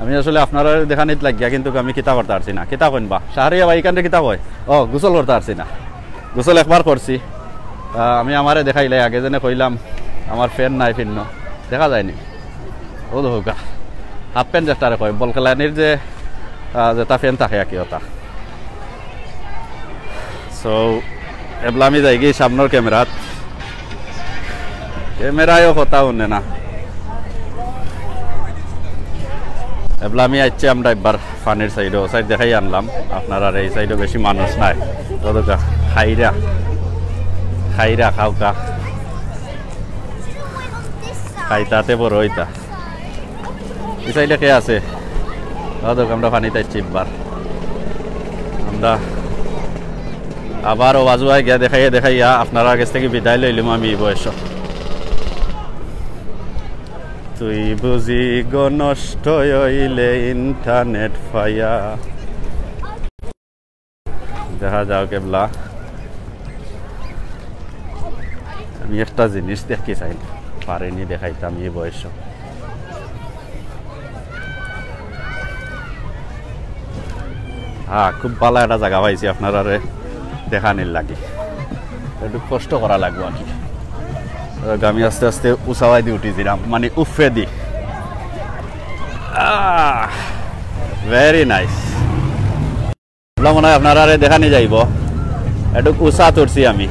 আমি আসলে আপনারা দেখানিত লাগিয়া কিন্তু আমি কিতা করতে পারছি না। কিতা কইনবা শাহরিয়া ভাই এখানে কিতা কয়? ও গোসল করতে পারছি না, গোসল একবার করছি। আমি আমারে দেখাইলে আগে যেনে কইলাম আমার ফ্যান নাই, ফিন্ন দেখা যায়নি। ও দৌকা হাফ প্যান্ট যেটারে কয় বল খেলানির যে যেটা ফ্যান থাকে আর কি ওটা। সো এবলা আমি যাই গিয়ে সামনের ক্যামেরায়ও কথা শুনে না। এবলা আমি আইছি আমরা একবার পানির সাইডও সাইড দেখাই আনলাম আপনার, আর এই সাইডও বেশি মানুষ নাই। দাদা খাইরা খাওকা খাইতাতে বড় হইতা। এই সাইডে কে আছে? দাদা আমরা পানিতে আইছি একবার, আমরা আবার আওয়াজ হয় গিয়া দেখাইয়া আপনারা কাছ থেকে বিদায় লইলাম আমি এই বয়স। তুই বুঝি গো নষ্ট হইলে ইন্টারনেট পাইয়া। দেখা যাও কেবলা আমি একটা জিনিস দেখতে চাই, পারিনি দেখাইতাম এই বয়স। হ্যাঁ খুব ভালো একটা জায়গা পাইছি আপনারা দেখানির লাগে, একটু কষ্ট করা লাগবে আর কি। আমি আস্তে আস্তে উঁচাওয়াই দিয়ে উঠেছিলাম, মানে উফে দি। Very nice. মনে হয় আপনারা দেখানি যাইব, একটু উঁচা তুলছি আমি।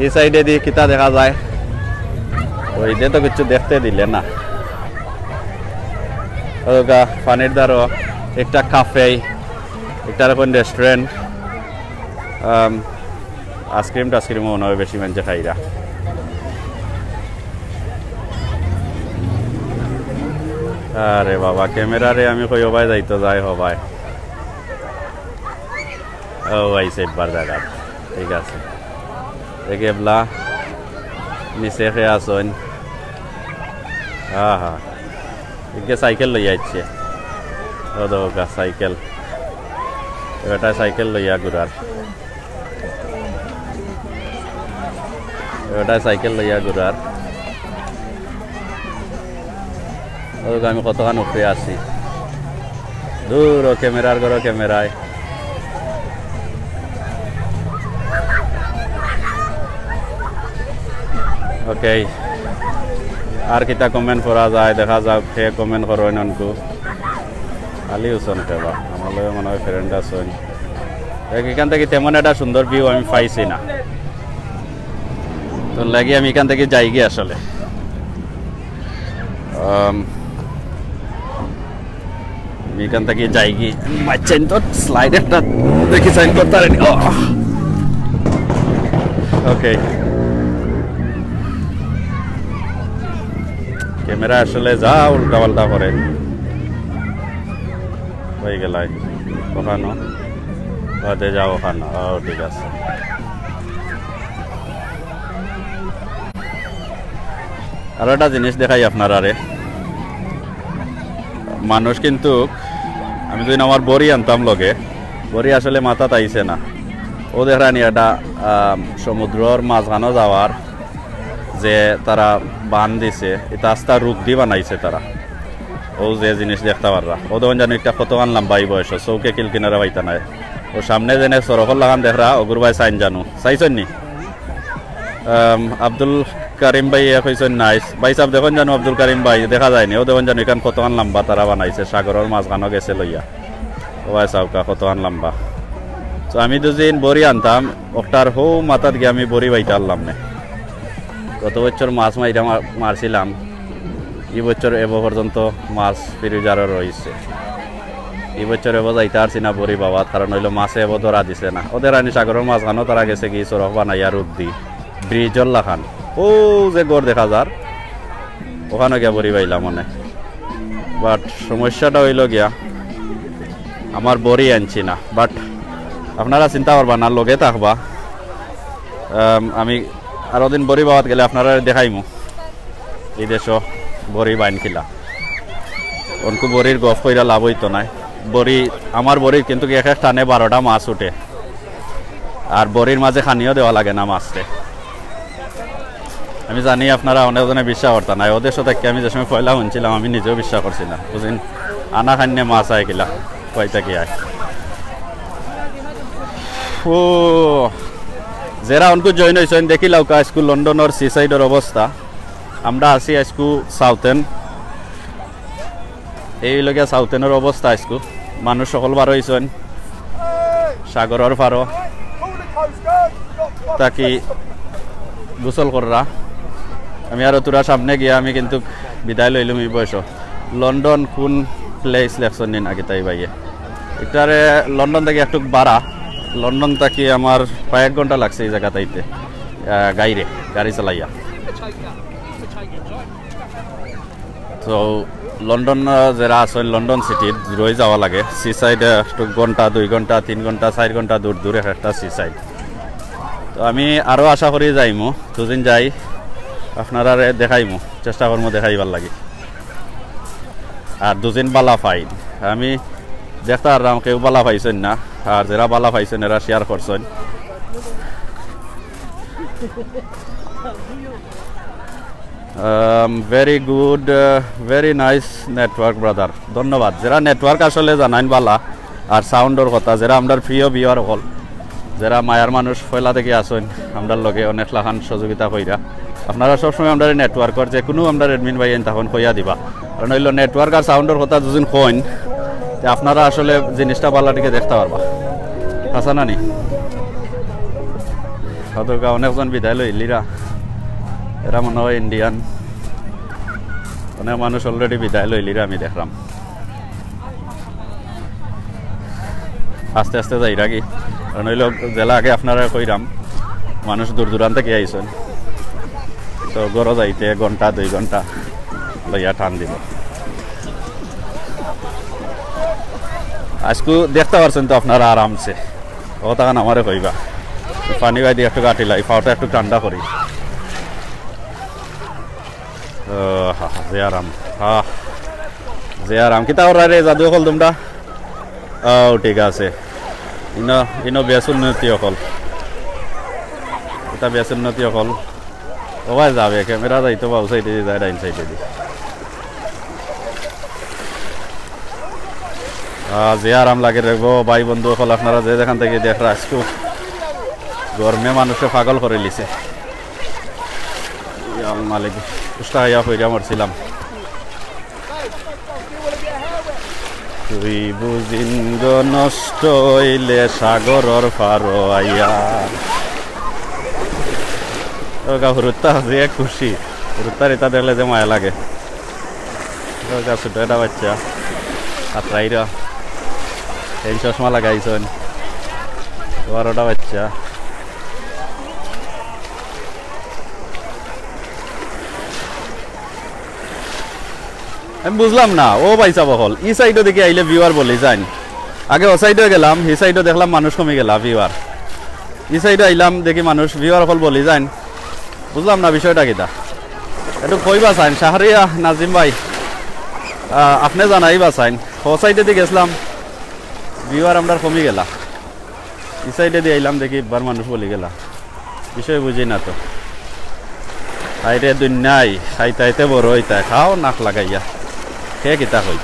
এই সাইডে দিয়ে কিতা দেখা যায়, ওইটা তো কিছু দেখতে দিলে না। পানির দ্বারা একটা কাফে, একটা এখন রেস্টুরেন্ট, আইসক্রিমও মনে হয় বেশি মানুষ খাইরা। আরে বাবা ক্যামেরারে আমি কই হবাই যাইতো যাই হবাই। ও আইসে একবার জায়গা ঠিক আছে দেখে এবলা নিচে খেয়ে আসন। হ্যাঁ হ্যাঁ এদিকে সাইকেল লইয়া যাচ্ছে, ও দোকা সাইকেল, এটা সাইকেল লইয়া ঘুরার। এটা সাইকেল লইয়া ঘুরার আমি কতক্ষণ উপরে আসি দূর ক্যামেরার ঘর ক্যামেরায় ওকে আর কিতা কমেন্ট করা যায় দেখা যাক কে কমেন্ট করো ননকু খালি উসন কেবা আমার লগে মনে হয় ফ্রেন্ড আছেন এখান থেকে তেমন একটা সুন্দর ভিউ আমি পাইছি না তো লাগি আমি এখান থেকে যাই গিয়ে আসলে আমি এখান থেকে যাই গিয়ে মাইছেন তো স্লাইড একটা দেখি সাইন করতে পারেনি ওকে ক্যামেরা আসলে যা উল্টা পাল্টা করে হয়ে গেলাই ওখানো বাদে যাও ওখানো ঠিক আছে আর একটা জিনিস দেখাই আপনারা রে মানুষ কিন্তু আমি যদি আমার বড়ি আনতাম লগে বড়ি আসলে মাথা তাইছে না ও দেখানি একটা সমুদ্রর মাঝখানো যাওয়ার যে তারা বান দিছে এটা আস্তা রুখ দি বানাইছে তারা ও যে জিনিস দেখতে পাররা ও তখন জানো একটা কতক্ষণ লম্বাই বয়স চৌকে কিল কিনারা পাইতা নাই ও সামনে যেনে সরকল লাগান দেখরা অগুর ভাই সাইন জানো চাইছেন নি আব্দুল কারিম ভাই কইছেন নাইস ভাই সাহেব দেখুন জানো আব্দুল কারিম ভাই দেখা যায়নি ও দেখুন জানো এখান কতক্ষণ লম্বা তারা বানাইছে সাগরের মাঝখানো গেছে লইয়া ও ভাই সাহেব কতক্ষণ লম্বা তো আমি দুদিন বড়ি আনতাম ওটার হো মাথাত গিয়ে আমি বড়ি বাইতে আনলাম না গত বছর মাছ মাইরা মারছিলাম এই বছর এব পর্যন্ত মাছ ফিরিজারও রয়েছে এই বছর এব যাইতে পারছি না বড়ি বাবা কারণ হইলো মাছে এব ধরা দিছে না ওদের আনি সাগরের মাঝখানো তারা গেছে কি চরক বানাইয়া রোদ দি ব্রিজর লাখান ও যে গড় দেখা যার ওখানে গিয়া বড়ি পাইলাম মনে বাট সমস্যাটা হইল গিয়া আমার বড়ি আনছি না বাট আপনারা চিন্তা করবা না লগে থাকবা আমি আরো দিন বড়ি বাবাত গেলে আপনারা দেখাইমু এই দেশ বড়ি বাইন খিলা অনকু বড়ির গফ কইরা লাভ হইতো নাই বড়ি আমার বড়ির কিন্তু এক এক টানে 12টা মাছ উঠে আর বড়ির মাঝে খানিও দেওয়া লাগে না মাছতে আমি জানি আপনারা অনেকজনে বিশ্বাস করতেন না ওদের সাথে আমি যে সময় পয়লা শুনছিলাম আমি নিজেও বিশ্বাস করছি না বুঝলেন আনা খান্যে মাছ আয় কিলা কয়টা কি আয় ও যারা অনকু জয়েন হয়েছেন দেখি লাউকা আজকু লন্ডনের সি সাইডের অবস্থা আমরা আছি আজকু সাউথেন এই লগিয়া সাউথেনের অবস্থা আজকু মানুষ সকল বার হয়েছেন সাগরের ফারো তাকি গোসল কররা আমি আর তোরা সামনে গিয়া আমি কিন্তু বিদায় লইলুম এই বয়স লন্ডন কোন প্লেস লেকশন নিন আগে তাই ভাইয়ে এটারে লন্ডন থেকে একটু বাড়া লন্ডন থেকে আমার প্রায় 1 ঘন্টা লাগছে এই জায়গাটাইতে গাড়ি চালাইয়া তো লন্ডন যারা আছেন লন্ডন সিটিত রয়ে যাওয়া লাগে সি সাইডে একটু ঘন্টা 2 ঘন্টা 3 ঘন্টা 4 ঘন্টা দূরে একটা সি সাইড তো আমি আরও আশা করি যাইমু দুদিন যাই আপনারা দেখাইমু চেষ্টা করবো দেখাইবার লাগে আর দুদিন বালা পাই আমি দেখতে পারলাম কেউ বালা পাইছেন না আর যারা বালা পাইছেন এরা শেয়ার করছেন very good very nice network brother ধন্যবাদ যারা নেটওয়ার্ক আসলে জানাইন বালা আর সাউন্ডের কথা যারা আমার প্রিয় ভিউয়ার হল যারা মায়ার মানুষ পয়লা থেকে আসেন আমার লগে অনেক লাখান সহযোগিতা কইরা আপনারা সবসময় আমরা নেটওয়ার্কের যে কোনো আমরা এডমিন ভাই তখন কইয়া দিবা কারণ হইল নেটওয়ার্ক আর সাউন্ডের কথা দুদিন কইন আপনারা আসলে জিনিসটা বালাটিকে দেখতে পারবা আসা না নি হয়তো অনেকজন বিদায় লইলিরা এরা মনে হয় ইন্ডিয়ান অনেক মানুষ অলরেডি বিদায় লইলিরা আমি দেখলাম আস্তে আস্তে যাই রাখি কারণ হইল জেলা আগে আপনারা কইরাম মানুষ দূর দূরান্ত থেকে আইসেন তো গড় যাইতে 1 ঘন্টা 2 ঘন্টা লইয়া টান দিব আজকু দেখতে পারছেন তো আপনারা আরামসে ও তখন আমারে কইবা পানি গাই দিয়ে একটু কাটিলাই পাওটা একটু ঠান্ডা করি যে আরাম যে আরাম কিতা ওরা রে জাদু হল তোমরা ও ঠিক আছে ইনো বেসুন্নতি অকল এটা বেসুন্নতি অকল ওবাই যাবে ক্যামেরা যাইতো বাউ সাইডে যায় ডাইন সাইডে দি যে আরাম লাগে রাখবো ভাই বন্ধু সকল আপনারা যে যেখান থেকে দেখ আজকে গরমে মানুষে পাগল করে লিছে মালিক উষ্টা হইয়া হইয়া মরছিলাম তুই বুঝিন গো নষ্ট হইলে সাগরর পারো আইয়া হুরুত্তা যে খুশি হুরুত্তার এটা দেখলে যে মায়া লাগে ছোট একটা বাচ্চা হাতরাইরা এই চশমা লাগাইছেন 12টা বাচ্চা আমি বুঝলাম না ও পয়সা বহল ই সাইডও দেখে আইলে ভিউয়ার বলে যান আগে ও সাইডে গেলাম এই সাইডও দেখলাম মানুষ কমে গেল ভিউয়ার ই সাইডে আইলাম দেখি মানুষ ভিউয়ার হল বলে যান বুঝলাম না বিষয়টা কিটা একটু কইবা চাইন শাহরিয়া নাজিম ভাই আপনি জানাইবা চাইন ও সাইডে দিয়ে গেছিলাম ভিউয়ার আমরা কমে গেলা ই সাইডে দিয়ে আইলাম দেখি বার মানুষ বলে গেলা বিষয় বুঝি না তো খাইতে দুনিয়ায় খাইতে বড় হইতা খাও নাক লাগাইয়া সে কিতা হই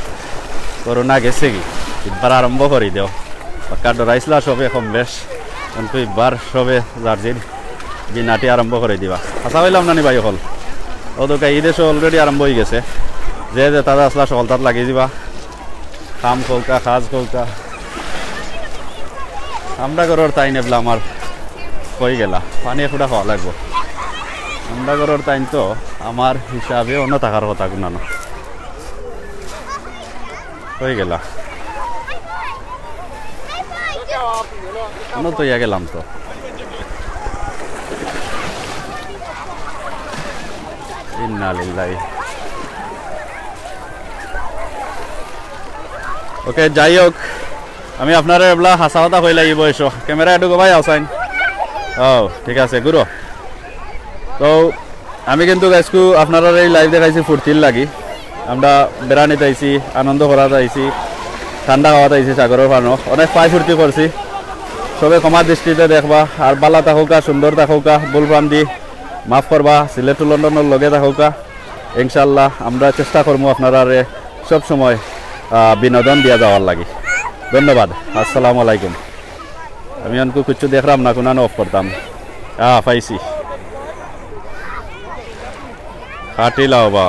করোনা গেছে কি এবার আরম্ভ করে দেও পাক্কা ডরাইছিলা সবে কম বেশ কিন্তু এবার সবে জার্জির বিনাটি আরম্ভ করে দিবা আশা হইলাম না নি ভাই হল ও তো এই দেশে অলরেডি আরম্ভ হয়ে গেছে যে যে তারা আসলা সকল তাত লাগিয়ে দিবা খাম কৌকা খাজ কৌকা আমরা ঘরের তাই নেবলা আমার হয়ে গেলা পানি এখুটা খাওয়া লাগবো আমরা ঘরের তাই তো আমার হিসাবে অন্য থাকার কথা গুনানো হয়ে গেলা অন্য তো ইয়া গেলাম তো ইন্নালিল্লাহি ওকে যাই হোক আমি আপনার এবলা হাসা কথা কই লাগিব এসো ক্যামেরা একটু ভাই আসাইন ও ঠিক আছে গুরু তো আমি কিন্তু আজকে আপনারা এই লাইভ দেখাইছি ফুর্তির লাগি আমরা বেড়ানিতে আইছি আনন্দ করাতে আইছি ঠান্ডা খাওয়াতে আইছি সাগরের পানো অনেক পাই ফুর্তি করছি সবে ক্ষমা দৃষ্টিতে দেখবা আর বালা থাকুকা সুন্দর থাকুকা বলবাম দি মাফ করবা সিলেট লন্ডনের লগে থাকুকা ইনশাল্লাহ আমরা চেষ্টা করবো আপনারা সব সময় বিনোদন দিয়া যাওয়ার লাগি ধন্যবাদ আসসালামু আলাইকুম আমি অনকু কিছু দেখলাম না কোন অফ করতাম পাইছি খাটি লাও বা